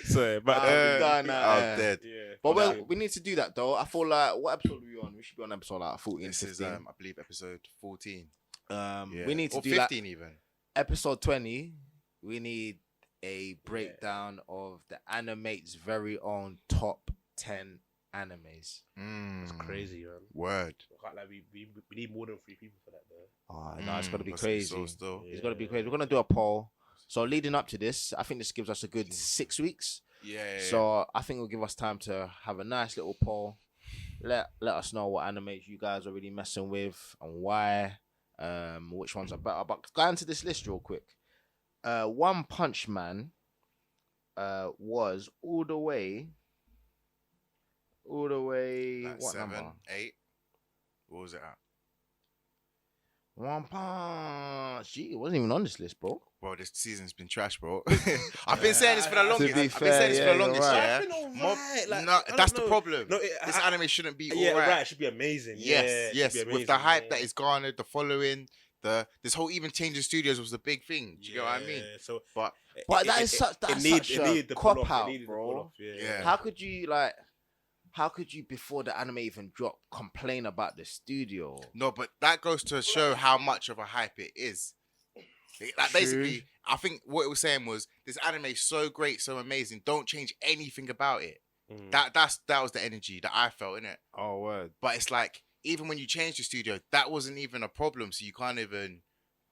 So, but I'm dead. Yeah. But we need to do that, though. I feel like, what episode are we on? We should be on episode like 14. This 15. is, I believe, episode 14. We need to or do 15 that. even. Episode 20, we need a breakdown of the Animate's very own top 10 animes. It's crazy, man. Word. Like, we need more than 3 people for that, though. Oh, no, it's got to be That's crazy. still. It's got to be crazy. We're going to do a poll. So leading up to this, I think this gives us a good 6 weeks. Yeah. So I think it'll give us time to have a nice little poll. Let us know what animes you guys are really messing with and why. Which ones are better. But go into this list real quick. One Punch Man was all the way. Like What 7, number? 8. What was it at? One Punch. Gee, it wasn't even on this list, bro. Bro, this season's been trash, bro. I've been saying this for the longest. be I've fair, been saying this for the yeah, longest, you're right. yeah. It's been alright, Mob- like, no, I don't that's the know. problem. No, this anime shouldn't be Yeah, alright. right. It should be amazing. Yes, yeah, it should be with the amazing, hype yeah. that is garnered, the following, this whole even changing studios was a big thing. Do you get what I mean? So, But that is such a cop out, bro. Yeah. How could you, before the anime even dropped, complain about the studio? No, but that goes to show how much of a hype it is. Like basically, I think what it was saying was this anime is so great, so amazing. Don't change anything about it. That was the energy that I felt in it. Oh, word. But it's like even when you change the studio, that wasn't even a problem. So you can't even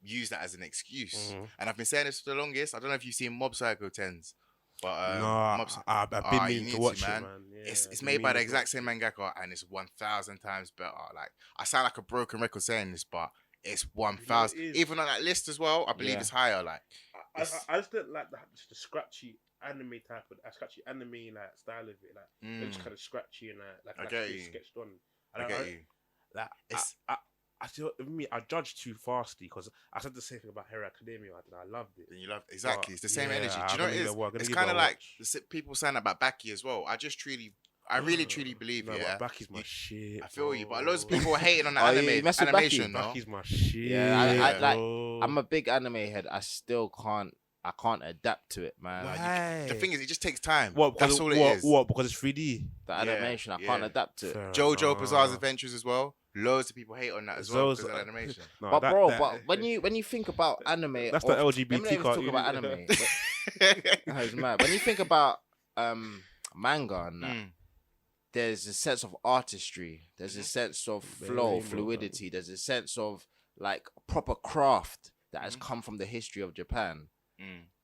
use that as an excuse. And I've been saying this for the longest. I don't know if you've seen Mob Psycho Tens, but no, I've been you meaning need to watch to, it, man. man. Yeah, It's made by the exact same mangaka, and it's 1,000 times better. Like I sound like a broken record saying this, but it's 1,000. it is. Even on that list as well, I believe it's higher. Like I just don't like the scratchy anime type of scratchy anime like style of it. Like they're just kind of scratchy and I get you. sketched on. I get you. Like It's- I feel with me, I judge too fastly because I said the same thing about Hero Academia. I loved it. Then you love exactly. But, It's the same yeah, energy. Do I'm you know what gonna it give is? it a watch. It's Gonna kind give of it a like watch. people saying about Baki as well. I really truly believe No, yeah. but Baki's my shit. I feel you, but bro. loads of people are hating on the Oh, you anime mess with animation. Baki? No? Baki's my shit. Yeah, I bro. I'm a big anime head. I still can't adapt to it, man. Why? The thing is, it just takes time. What? That's all it is. What? Because it's 3D. The animation, I yeah. can't adapt to it. Fair JoJo enough. Bizarre's Adventures as well. Loads of people hate on that as well Those- because of the animation. No, But that- bro, that- but when you think about anime, That's the let me LGBT not even talk cartoon. about anime. It's mad. When you think about manga and that, there's a sense of artistry. There's a sense of flow, fluidity. There's a sense of like proper craft that has come from the history of Japan.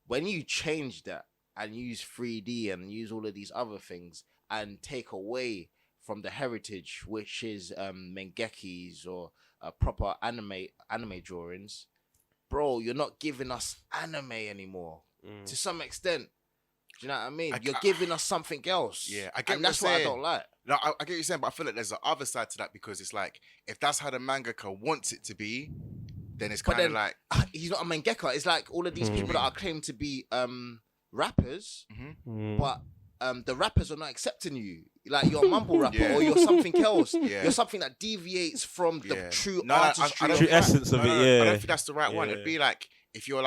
When you change that and use 3D and use all of these other things and take away from the heritage, which is mangekis or proper anime drawings, bro, you're not giving us anime anymore. To some extent. Do you know what I mean? You're giving us something else. Yeah, I get and what that's you're what I saying. don't like. No, I get what you're saying, but I feel like there's the other side to that because it's like if that's how the mangaka wants it to be, then it's But kind of then- like He's not a mangaka. It's like all of these people that are claimed to be rappers, but the rappers are not accepting you. Like you're a mumble rapper Yeah. or you're something else. Yeah. You're something that deviates from the Yeah. true No, I artistry. don't of True think- rap. essence of No, it. no, Yeah. I don't think that's the right one. Yeah. It'd be like if you're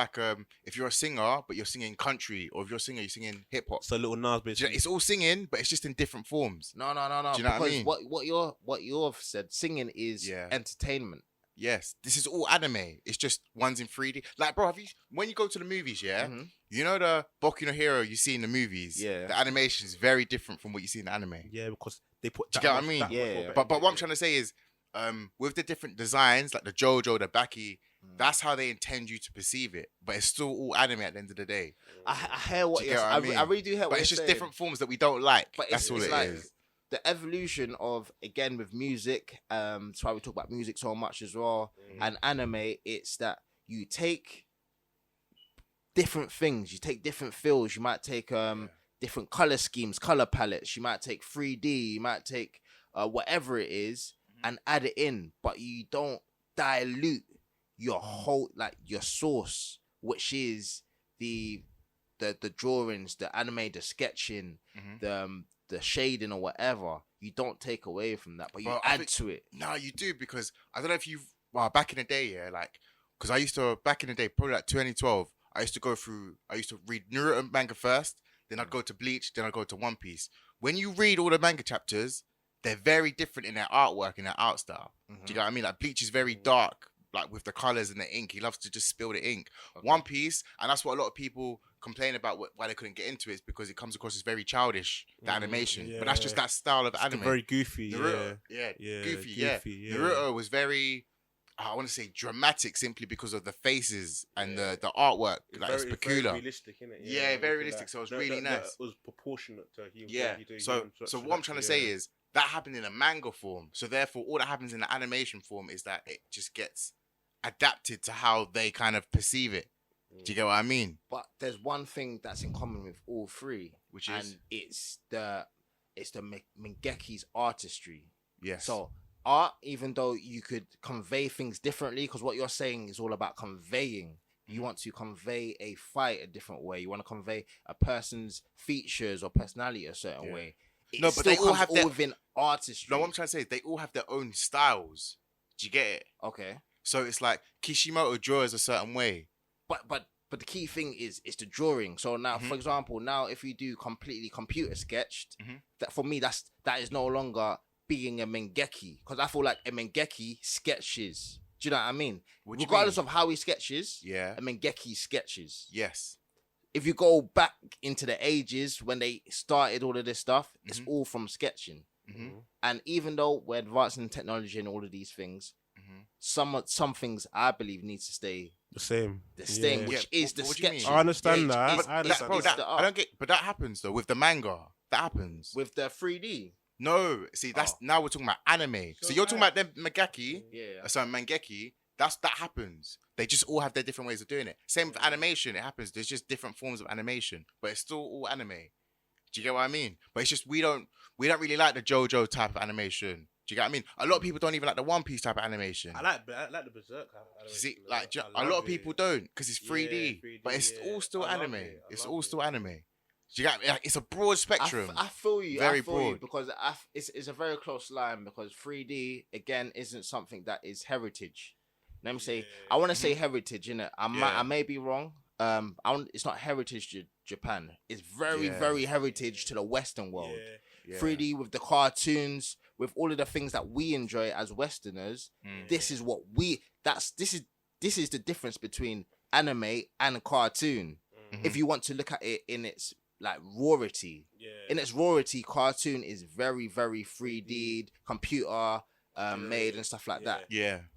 a singer but you're singing country, or if you're a singer you're singing hip hop. So little Nas, basically. It's all singing, but it's just in different forms. No. Do you know what I because mean? what you've said, singing is Yeah. entertainment. Yes, this is all anime. It's just one's in 3D. Like, bro, when you go to the movies, yeah, you know the Boku no Hero you see in the movies. Yeah. the animation is very different from what you see in the anime. Yeah, because they put. Do you that get what I much- mean? that much Yeah. more But better what I'm into trying to say is, with the different designs, like the JoJo, the Baki, That's how they intend you to perceive it, but it's still all anime at the end of the day. I hear what Do you you're get saying. what I mean? I really do hear what But you're it's just saying. different forms that we don't like. But That's all it's it like is. the evolution of, again, with music. That's why we talk about music so much as well. And anime, it's that you take different things. You take different feels. You might take different color schemes, color palettes. You might take 3D. You might take whatever it is and add it in. But you don't dilute your whole, like, your source, which is the drawings, the anime, the sketching, the shading or whatever. You don't take away from that, but you add to it. No, you do, because I don't know if you've back in the day, like, because I used to, back in the day, probably like 2012, I used to read Naruto manga first, then I'd go to Bleach, then I'd go to One Piece. When you read all the manga chapters, they're very different in their artwork and their art style. Do you know what I mean? Like, Bleach is very dark, like with the colors and the ink. He loves to just spill the ink. Okay. One Piece, and that's what a lot of people complain about why they couldn't get into it, is because it comes across as very childish, the animation. Yeah. But that's just that style of anime. Very goofy. Naruto, goofy. Naruto was very, I want to say, dramatic, simply because of the faces and the artwork. Like, it's peculiar. Very realistic, innit? Yeah, very realistic. So it was really nice. It was proportionate to him. Yeah. So what I'm trying to say is that happened in a manga form. So therefore, all that happens in the animation form is that it just gets adapted to how they kind of perceive it. Do you get what I mean? But there's one thing that's in common with all three, which is, and it's the Mangeki's artistry. Yes. So art, even though you could convey things differently, because what you're saying is all about conveying. You want to convey a fight a different way. You want to convey a person's features or personality a certain way. It but they all have all within artistry. No, what I'm trying to say is they all have their own styles. Do you get it? Okay. So it's like Kishimoto draws a certain way. But the key thing is the drawing. So now, for example, now if you do completely computer sketched, that for me that is no longer being a Mangeki, because I feel like a Mangeki sketches. Do you know what I mean? Regardless of how he sketches, a Mangeki sketches. Yes. If you go back into the ages when they started all of this stuff, it's all from sketching. And even though we're advancing in technology and all of these things, some things I believe needs to stay the same, which is the sketch. I understand that. I don't get, but that happens though with the manga. That happens with the 3D. No, see, that's now we're talking about anime. So you're talking about them Mangeki, Mangeki. That happens. They just all have their different ways of doing it. Same with animation, it happens. There's just different forms of animation, but it's still all anime. Do you get what I mean? But it's just we don't really like the JoJo type of animation. Do you get what I mean? A lot of people don't even like the One Piece type of animation. I like the Berserk animation. See, like a lot of people don't, because it's 3D, but it's all still anime. It's all still anime. Do you get me? Like, it's a broad spectrum. I feel you. Very I feel broad. you, because it's a very close line, because 3D again isn't something that is heritage. Let me say, I want to say heritage, innit? I may be wrong. It's not heritage to Japan. It's very heritage to the Western world. 3D with the cartoons, with all of the things that we enjoy as Westerners. This is what this is the difference between anime and cartoon. If you want to look at it in its like rawity, in its rawity, cartoon is very 3D, computer made and stuff like that.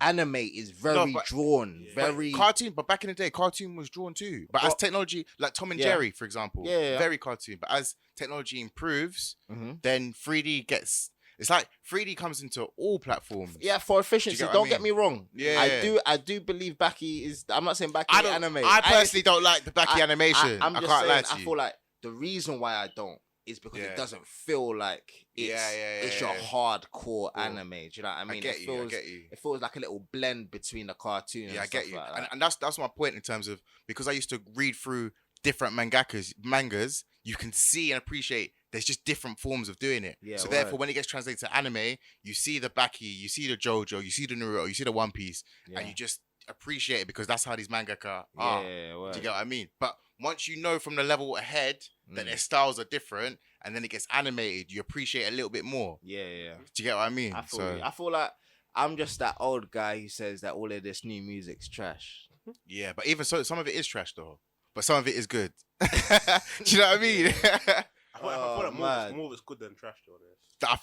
Anime is very drawn, very cartoon. But back in the day, cartoon was drawn too. But as technology, like Tom and Jerry, for example, very cartoon. But as technology improves, then 3D gets. It's like 3D comes into all platforms. Yeah, for efficiency. Don't get me wrong. I do believe Baki is. I'm not saying Baki anime. I personally don't like the Baki animation. I'm just can't saying, lie to you. I feel like the reason why I don't is because it doesn't feel like it's your hardcore anime. Do you know what I mean? I get you. It feels like a little blend between the cartoon and I get you. Like that. And that's my point in terms of, because I used to read through different mangas, you can see and appreciate there's just different forms of doing it. So therefore, when it gets translated to anime, you see the Baki, you see the JoJo, you see the Naruto, you see the One Piece, and you just appreciate it because that's how these mangaka are. Do you get what I mean? But once you know from the level ahead that their styles are different, and then it gets animated, you appreciate it a little bit more. Do you get what I mean? I feel like I'm just that old guy who says that all of this new music's trash. Yeah, but even so, some of it is trash though. But some of it is good. Do you know what I mean? I feel like more of it's good than trash, to be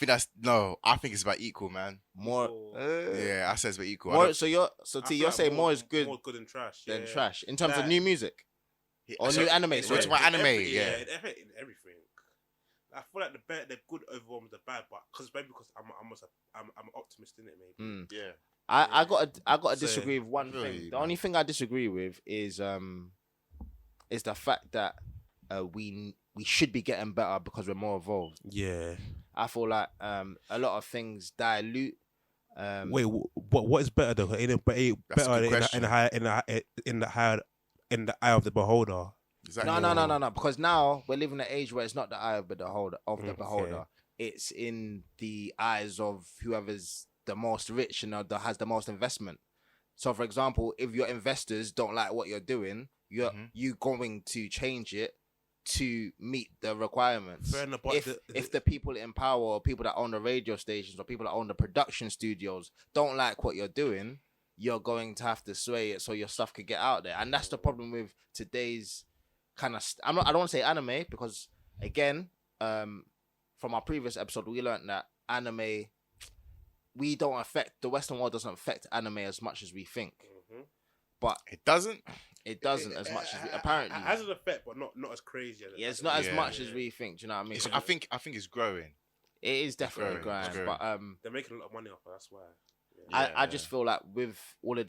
honest. I think it's about equal, man. More. Yeah, I say it's about equal. More. So you're saying more is good More good than trash. than trash in terms of new music or new anime. So it's about anime, yeah. In everything. I feel like the good overwhelms the bad, but maybe because I'm an optimist in it, maybe. Yeah. I got to disagree with one thing. The only thing I disagree with is the fact that we should be getting better because we're more evolved. Yeah. I feel like a lot of things dilute. Wait, what is better though? Ain't it better in the eye of the beholder? Exactly. No. Because now we're living in an age where it's not the eye of the beholder. It's in the eyes of whoever's the most rich and has the most investment. So, for example, if your investors don't like what you're doing, you're going to change it to meet the requirements. Fair enough, if the people in power or people that own the radio stations or people that own the production studios don't like what you're doing, you're going to have to sway it so your stuff could get out there. And that's the problem with today's kind of I don't want to say anime because again from our previous episode we learned that anime the Western world doesn't affect anime as much as we think. But it doesn't as much as we apparently it has an effect, but not as crazy as it's not as much as we think. Do you know what I mean? I think it's growing. It is definitely growing. But they're making a lot of money off it, that's why. I just feel like with all of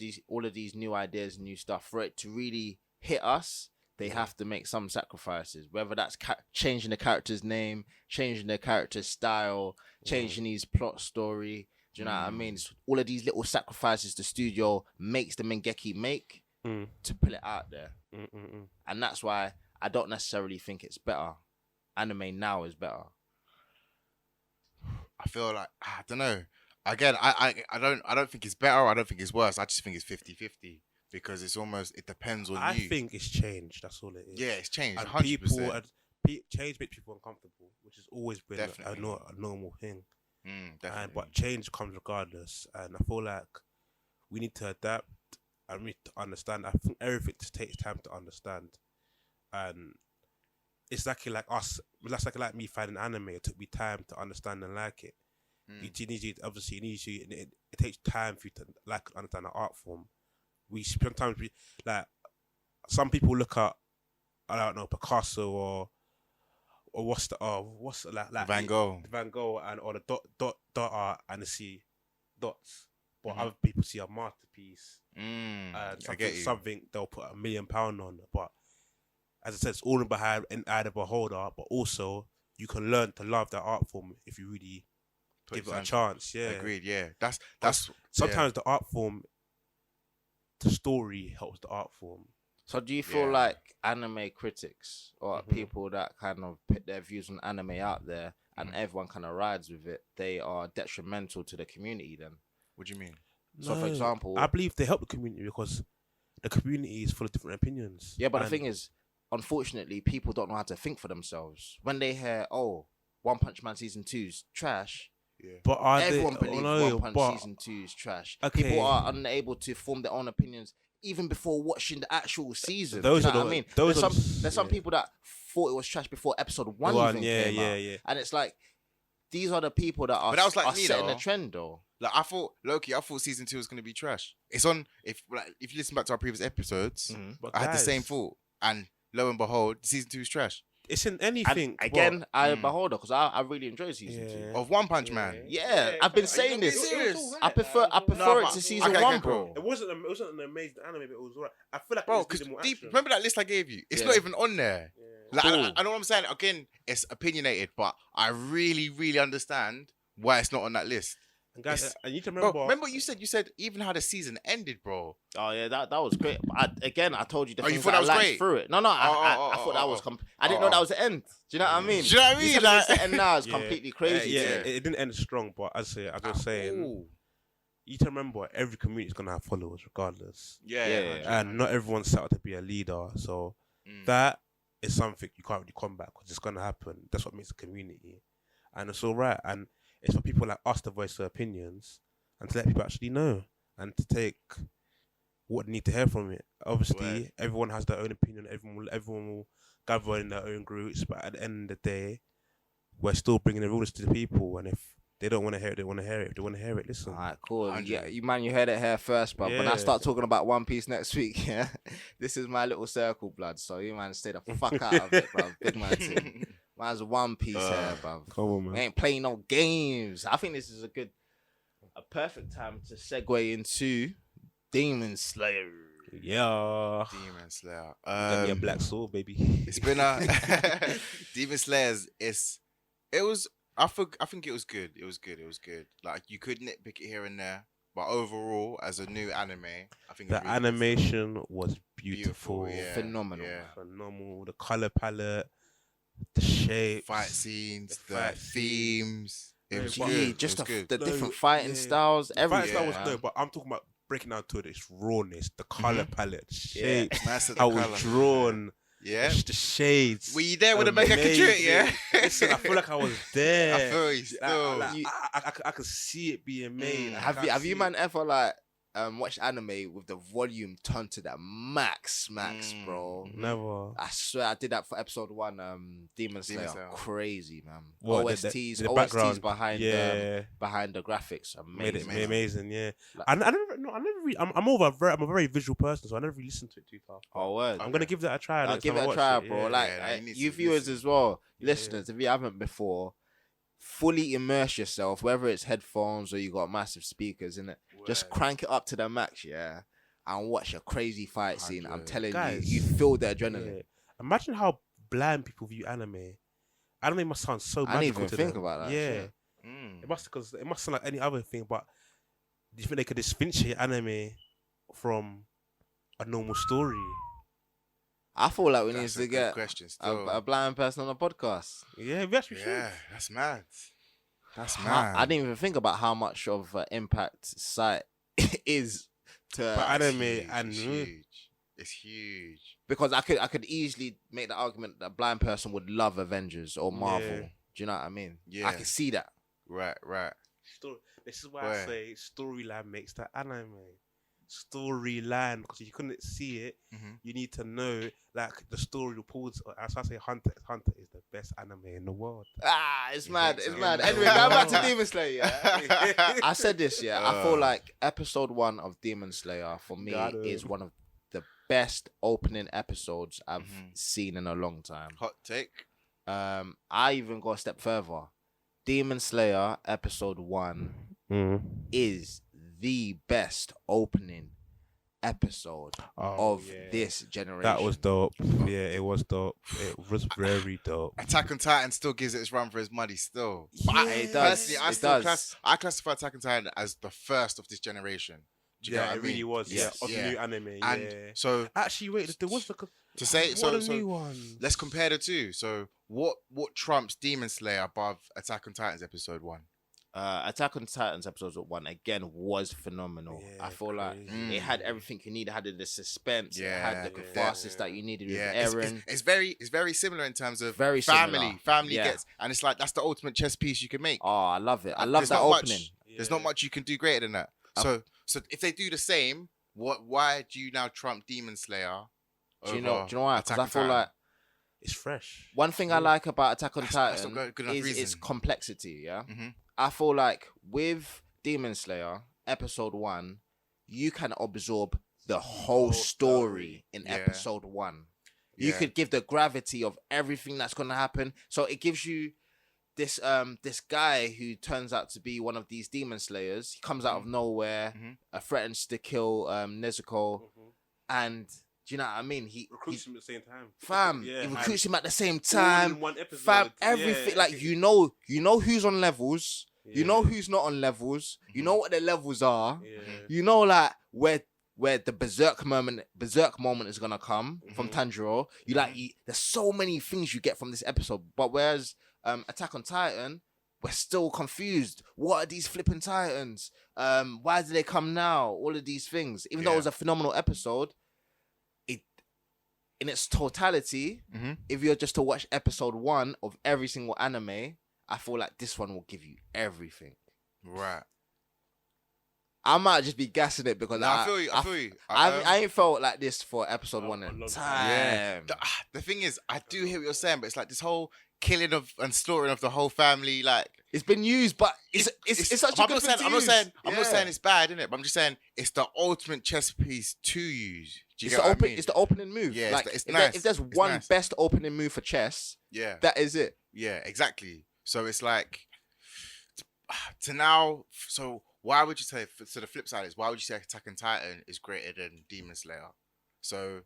these new ideas, new stuff, for it to really hit us, they have to make some sacrifices. Whether that's changing the character's name, changing the character's style, changing his plot story. Do you know what I mean? It's all of these little sacrifices the studio makes the Mangeki make to put it out there. And that's why I don't necessarily think it's better. Anime now is better. I feel like I don't know. Again, I don't think it's better. I don't think it's worse. I just think it's 50-50 because it depends on you. I think it's changed. That's all it is. Yeah, it's changed. And 100%. Change makes people uncomfortable, which has always been a normal thing. But change comes regardless, and I feel like we need to adapt and we need to understand. I think everything just takes time to understand, and it's like us. That's like me finding anime. It took me time to understand and like it. It takes time for you to like and understand the art form. Sometimes like some people look at I don't know Picasso or what's like Van Gogh and or the dot art and they see dots, but other people see a masterpiece and something they'll put £1 million on. But as I said, it's all behind an eye of the beholder. But also you can learn to love that art form if you really give it a chance. Yeah, agreed. Yeah, that's sometimes the art form, the story helps the art form. So do you feel like anime critics or people that kind of put their views on anime out there and everyone kind of rides with it, they are detrimental to the community then? What do you mean? So for example, I believe they help the community because the community is full of different opinions. Yeah, but the thing is, unfortunately, people don't know how to think for themselves. When they hear, One Punch Man Season 2's trash, but everyone believes One Punch Season 2 is trash. Okay. People are unable to form their own opinions even before watching the actual season. There's some people that thought it was trash before episode 1 even came out. And it's like, these are the people that are, setting the trend though. Like I thought Season 2 was going to be trash. It's on, if you listen back to our previous episodes, I had the same thought. And lo and behold, Season 2 is trash. It's in anything. And again, I beholder because I really enjoy Season 2 of One Punch Man. Yeah, I've been saying this. I prefer it to Season 1, bro. It wasn't an amazing anime, but it was alright. I feel like bro, because remember that list I gave you? It's not even on there. Like, I know what I'm saying. Again, it's opinionated, but I really, really understand why it's not on that list. And guys, I need to remember. Bro, remember you said even how the season ended, bro. Oh yeah, that was great. But I told you the things you thought that I was liked great through it. No, I thought that was. I didn't know that was the end. Do you know what I mean? Do you know what I mean? Like the end now is completely crazy. It didn't end strong, but I'm just saying. You need to remember, every community is gonna have followers, regardless. And not everyone's set out to be a leader, so that is something you can't really combat because it's gonna happen. That's what makes a community, and it's all right. And it's for people like us to voice their opinions and to let people actually know and to take what they need to hear from it. Obviously, everyone has their own opinion. Everyone will gather in their own groups, but at the end of the day, we're still bringing the rulers to the people, and if they don't want to hear it, they want to hear it. If they want to hear it, listen. All right, cool. 100. Yeah, you heard it here first, but when I Yeah. start talking about One Piece next week, yeah, this is my little circle, blood. So you man stay the fuck out of it, bro. Big man team. Mine's One Piece here, bro. Come on, We man. ain't playing no games. I think this is a perfect time to segue into Demon Slayer. Yeah. Demon Slayer. Get me a black sword, baby. It's been a Demon Slayers. I think it was good. It was good. Like you could nitpick it here and there, but overall, as a new anime, I think The it's really animation was beautiful. yeah. Phenomenal. Yeah. Phenomenal. The color palette, the shape, Fight scenes, The the fight themes. It Yeah, was but- good. Just it was good. the No, different fighting yeah. styles, The fight everything. style was man. dope, but I'm talking about breaking down to it. Its rawness, the color palette, the Yeah. shapes, Nice at the how it colour. was drawn, Yeah. the shades. Were you there with the mega Katrina? Yeah. Listen, I feel like I was there. I feel you still. I could see it being made. Mm. Like, I Have see you it. man ever like watched anime with the volume turned to the max, bro? Never. I swear I did that for episode 1. Demon Slayer, Slayer. crazy man. What, OSTs, the OSTs background behind yeah, behind the graphics, made it amazing. amazing. Yeah, Like- I never really. I'm a very visual person, so I never really listened to it too far. Oh word. I'm gonna give that a try. I'll next give time it I a watch try, it, bro. yeah. Like Yeah, you need you to viewers listen. as well, Yeah. listeners, if you haven't before, fully immerse yourself, whether it's headphones or you got massive speakers in it. Just Word. crank it up to the max, yeah, and watch a crazy fight scene. I'm 100. telling Guys, you, you feel the adrenaline. Yeah. Imagine how bland people view anime. Anime must sound so I didn't magical even to think them. about that Yeah, shit. Mm. it must sound like any other thing. But do you think they could differentiate anime from a normal story? I feel like we need That's a to good get question a still. blind person on a podcast. Yeah, we actually should. Yeah, that's mad. That's I mad. didn't even think about how much of an impact sight is to But It's anime huge, and it's huge. It's huge. because I could easily make the argument that a blind person would love Avengers or Marvel. Yeah. Do you know what I mean? Yeah. I can see that. Right. This is why I Where? say storyline makes the anime. Storyline, because if you couldn't see it, Mhm. you need to know like the story reports. As I say, Hunter is the best anime in the world. It's You mad. think It's so? mad. Anyway, Yeah. going back to Demon Slayer. Yeah? I said this, yeah. I feel Uh. like episode 1 of Demon Slayer for me Got it. is one of the best opening episodes I've Mhm. seen in a long time. Hot take. I even go a step further. Demon Slayer episode 1 is the best opening episode of this generation. That was dope. Yeah, it was dope. It was very dope. Attack on Titan still gives it its run for its money still. But Yeah, it does. personally, I It still does. I classify Attack on Titan as the first of this generation. Do you know Yeah, what it I mean? really was. Yes. Yeah, of Yeah. new anime. And Yeah. so Actually, wait, there was like a to say what so, a so new one. let's compare the two. So what trumps Demon Slayer above Attack on Titan's episode 1? Attack on Titans episode 1 again was phenomenal. Yeah, I feel like crazy. it had everything you need. It had the suspense. It Yeah, had the yeah. catharsis that you needed Yeah, with Eren. it's very similar in terms of Very family. similar. Family Yeah. gets, and it's like that's the ultimate chess piece you can make. Oh, I love it. I love There's that not much- opening. There's not much you can do greater than that. So if they do the same, why do you now trump Demon Slayer? Do you know over why? Because Attack I on feel Titan? like It's fresh. one thing I like about Attack on That's Titan not good enough is its reason. complexity. Yeah, Mhm. I feel like with Demon Slayer episode 1, you can absorb the whole story in Yeah. episode 1. You Yeah. could give the gravity of everything that's gonna happen. So it gives you this guy who turns out to be one of these demon slayers. He comes out of nowhere, Mhm. threatens to kill Nezuko, and do you know what I mean? He Recruits him at the same time. fam, Yeah, he and recruits him at the same all time. in one episode. Fam, everything Yeah. like you know who's on levels. You know Yeah. who's not on levels. You know what the levels are. Yeah. You know like where the berserk moment is gonna come from Tanjiro. There's so many things you get from this episode. But whereas Attack on Titan, we're still confused. What are these flipping titans? Why do they come now? All of these things. Even though it was a phenomenal episode, it in its totality, Mhm. if you're just to watch episode 1 of every single anime, I feel like this one will give you everything. Right. I might just be gassing it because No, I feel you. I feel you. I ain't felt like this for episode 1 a in long time. time. The thing is, I do hear what you're saying, but it's like this whole killing of and slaughtering of the whole family. Like It's been used, but it's such a I'm good not thing saying, to I'm not use. saying I'm not Yeah. saying it's bad, innit? But I'm just saying it's the ultimate chess piece to use. Do you It's get the what I mean? it's the opening move. Yeah, like it's if, nice. if there's It's one nice. best opening move for chess, Yeah. that is it. Yeah, exactly. So it's like to now. So why would you say? So the flip side is why would you say Attack on Titan is greater than Demon Slayer? So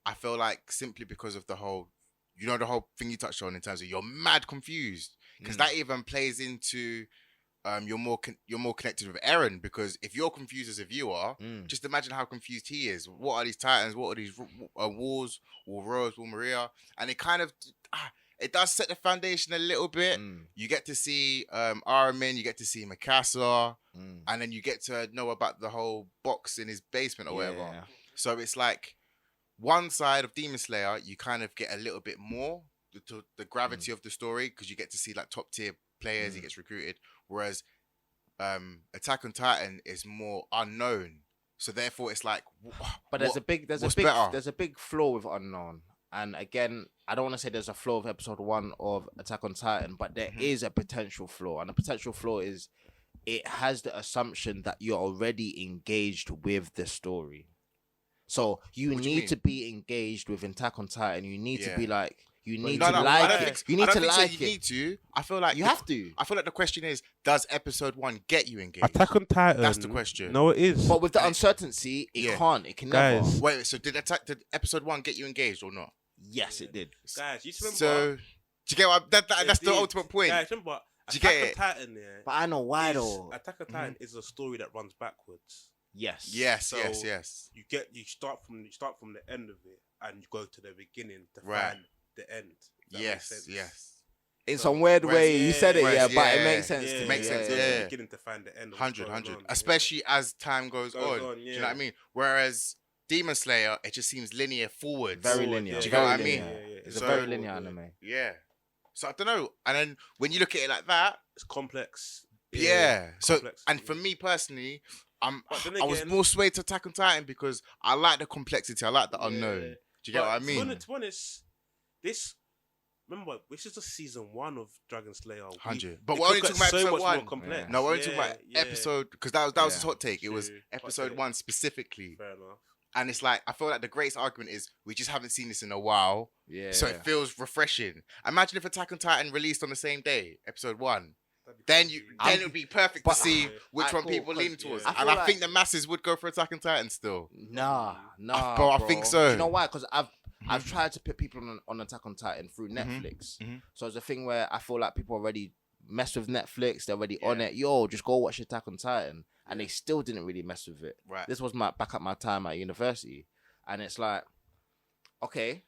I feel like simply because of the whole, the whole thing you touched on in terms of you're mad confused because that even plays into you're more connected with Eren because if you're confused as a viewer, just imagine how confused he is. What are these Titans? What are these wars? War Rose, War Maria, and it kind of. It does set the foundation a little bit. You get to see Aramin, you get to see Mikasa, and then you get to know about the whole box in his basement or whatever. So it's like one side of Demon Slayer, you kind of get a little bit more the gravity of the story because you get to see like top tier players, he gets recruited. Whereas Attack on Titan is more unknown. So therefore it's like But there's a big flaw with Unknown. And again, I don't want to say there's a flaw of episode 1 of Attack on Titan, but there is a potential flaw. And the potential flaw is it has the assumption that you're already engaged with the story. So you need to be engaged with Attack on Titan. You need to be like, you need to like it. You need to like it. You need to. I feel like you have to. I feel like the question is, does episode 1 get you engaged? Attack on Titan. That's the question. No, it is. But with the uncertainty, it can't. It can never. Wait, so did episode 1 get you engaged or not? Yes, it did. Guys, you remember? So, do you get what that's the ultimate point? Guys, remember? Do you get it? Attack on Titan, But I know why though. Attack on Titan is a story that runs backwards. Yes. Yes. So yes. You start from the end of it and you go to the beginning to find the end. Yes. In some weird way, you said it, but it makes sense. It makes sense. Yeah. Beginning to find the end. 100. Especially as time goes on. Do you know what I mean? Whereas Demon Slayer, it just seems linear forward. Very linear. Do you know what I mean? It's a very linear anime. Yeah. So I don't know. And then when you look at it like that, it's complex. Yeah. So complex, and for me personally, I was more swayed to Attack on Titan because I like the complexity. I like the unknown. Do you get what I mean? To be honest, this is just season 1 of Dragon Slayer. 100. But we're only talking about episode 1. Complex. No, we're only talking about episode because that was his hot take. True. It was episode 1 specifically. Fair enough. And it's like I feel like the greatest argument is we just haven't seen this in a while. Yeah. So it feels refreshing. Imagine if Attack on Titan released on the same day, episode 1. Then it would be perfect to see which one people lean towards. And I think the masses would go for Attack on Titan still. Nah, bro. I think so. You know why? Because I've tried to put people on Attack on Titan through Netflix. So it's a thing where I feel like people already mess with Netflix. They're already on it. Yo, just go watch Attack on Titan. And they still didn't really mess with it. Right. This was back at my time at university. And it's like, okay,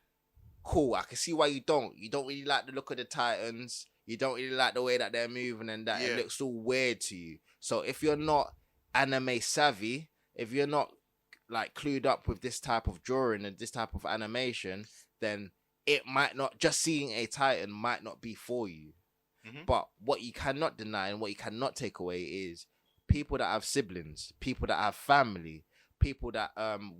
cool. I can see why you don't. You don't really like the look of the Titans. You don't really like the way that they're moving and that. It looks all weird to you. So if you're not anime savvy, if you're not like clued up with this type of drawing and this type of animation, then it might not, just seeing a Titan might not be for you. But what you cannot deny and what you cannot take away is people that have siblings, people that have family, people that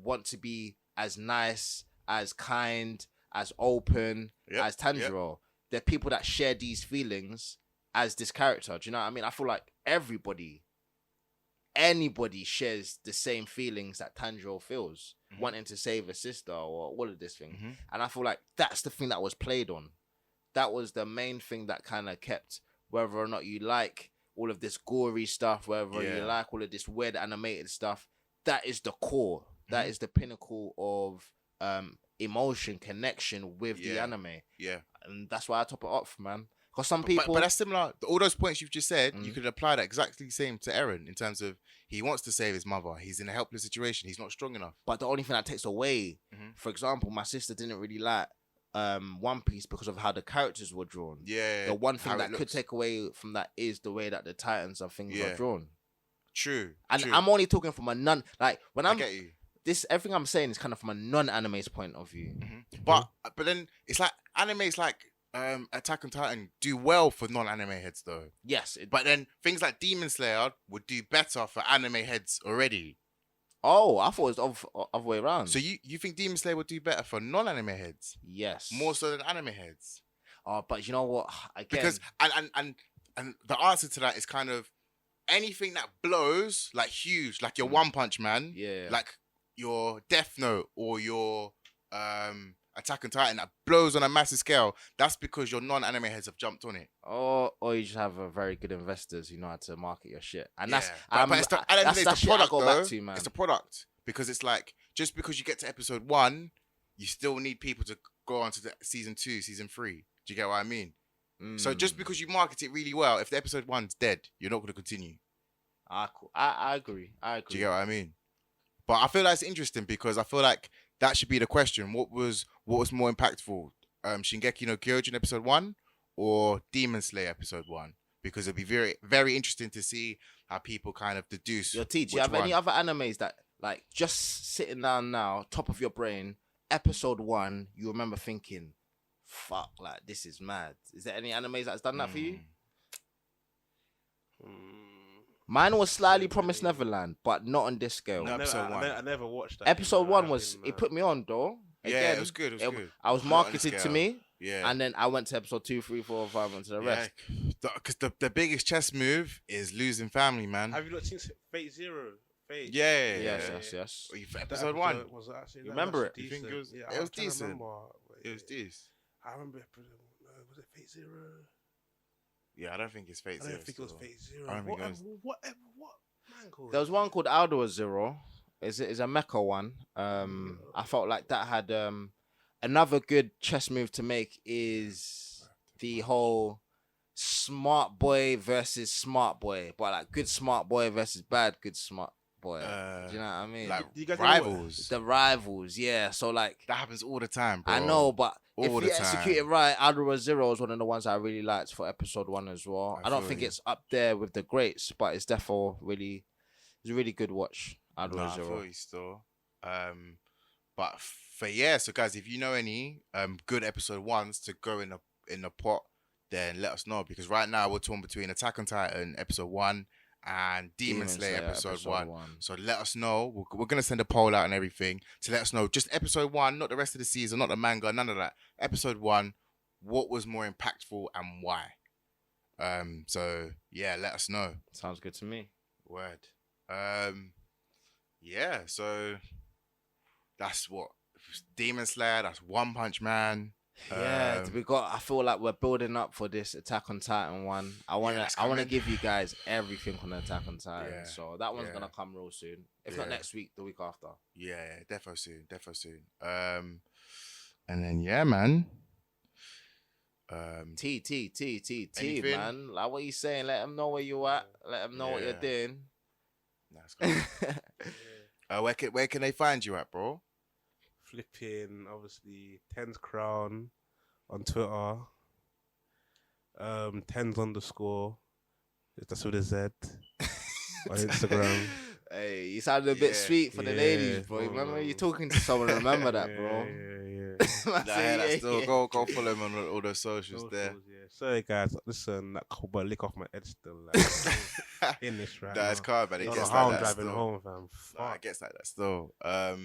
want to be as nice, as kind, as open as Tanjiro. They're people that share these feelings as this character. Do you know what I mean? I feel like anybody shares the same feelings that Tanjiro feels, wanting to save a sister or all of this thing. And I feel like that's the thing that was played on. That was the main thing that kind of kept, whether or not you like all of this gory stuff, whether you like all of this weird animated stuff, that is the core. That is the pinnacle of emotion, connection with the anime. Yeah. And that's why I top it off, man. Because some people... But that's similar. All those points you've just said, you could apply that exactly the same to Eren in terms of he wants to save his mother. He's in a helpless situation. He's not strong enough. But the only thing that takes away, for example, my sister didn't really like One Piece because of how the characters were drawn. Yeah. The one thing that could take away from that is the way that the Titans and things are drawn. True. And I'm only talking from a when I'm... I get you. Everything I'm saying is kind of from a non-anime's point of view. But then it's like animes like Attack on Titan do well for non-anime heads though. Yes. But then things like Demon Slayer would do better for anime heads already. Oh, I thought it was the other way around. So you think Demon Slayer would do better for non-anime heads? Yes. More so than anime heads? Oh, but you know what? Again, Because and the answer to that is kind of anything that blows like huge, like your One Punch Man, yeah, like your Death Note or your Attack on Titan that blows on a massive scale. That's because your non-anime heads have jumped on it. or you just have a very good investors who know how to market your shit, and Yeah. that's But it's the, at the end of the day, that's it's the shit I product go though. back to, man. It's the product because it's like just because you get to episode 1, you still need people to go on to the season 2, season 3. Do you get what I mean? So just because you market it really well, if the episode 1's dead, you're not going to continue. I agree. Do you get what I mean? But I feel that's interesting because I feel like that should be the question. What was more impactful? Shingeki no Kyojin episode 1 or Demon Slayer episode 1? Because it'd be very, very interesting to see how people kind of deduce. Your T, do you have any other animes that, like, just sitting down now, top of your brain, episode 1, you remember thinking, fuck, like, this is mad. Is there any animes that's done that for you? Mine was slightly Promised Neverland, but not on this scale. No, episode 1. I never watched that. Episode 1 was, it put me on, though. Yeah, Again, it was good. It was good. I was Not on the marketed to scale. me, Yeah. and then I went to episode 2, 3, 4, 5, and to the rest. Because the biggest chess move is losing family, man. Have you not seen Fate Zero? Fate. Yeah. Yes. Oh, That episode 1. was actually You remember it? You think it was? Yeah, It was I'm trying to decent. remember. It was decent. I remember. Was it Fate Zero? Yeah, I don't think it's Fate I Zero. don't think it was Fate Zero. I don't think it was. What man called There was it? one called Outdoor Zero. It's a mecha one. I felt like that had another good chess move to make is the whole smart boy versus smart boy, but like good smart boy versus bad good smart boy. Do you know what I mean? Like You guys rivals. The rivals, yeah. So like That happens all the time, bro. I know, but if All you the execute it time. right, Outdoor Zero is one of the ones I really liked for episode 1 as well. I don't feel think you. it's up there with the greats, but it's definitely it's a really good watch. Outdoor Nah, I Zero. feel you still. But so guys, if you know any good episode 1s to go in the pot, then let us know because right now we're torn between Attack on Titan episode 1 and Demon Slayer episode 1. So let us know. We're gonna send a poll out and everything to let us know just episode 1, not the rest of the season, not the manga, none of that. Episode 1, what was more impactful and why? So yeah, let us know. Sounds good to me. Word. Yeah, so that's what Demon Slayer, that's One Punch Man. Yeah, I feel like we're building up for this Attack on Titan one. I wanna it's I wanna coming. give you guys everything on Attack on Titan. Yeah, So that one's yeah. gonna come real soon. If not Yeah. next week, the week after. Yeah, defo soon. And then yeah, man. T, Anything? man. Like what you saying? Let them know where you at. Let them know what you're Yeah. doing. That's good. Where can they find you at, bro? Flipping, obviously, Tendz Crown on Twitter. Tendz_. That's with a Z. On Instagram. Hey, you sounded a bit Yeah, sweet for the yeah, ladies, bro. bro. Remember you're talking to someone. Remember that, bro. Yeah. I say, That's yeah, still yeah. go follow him on all those socials there. Socials, yeah. Sorry, guys. Listen, that cobra lick off my head still. Like, in this right That's now. car, but it Don't gets know how like I'm that driving still. home, fam. Nah, Fuck. it gets like that still. Yeah.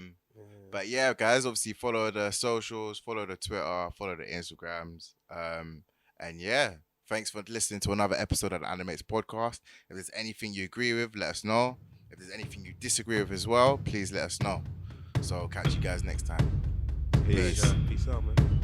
But yeah, guys, obviously follow the socials, follow the Twitter, follow the Instagrams. And yeah, thanks for listening to another episode of the Animates Podcast. If there's anything you agree with, let us know. If there's anything you disagree with as well, please let us know. So catch you guys next time. Peace. Peace out, man.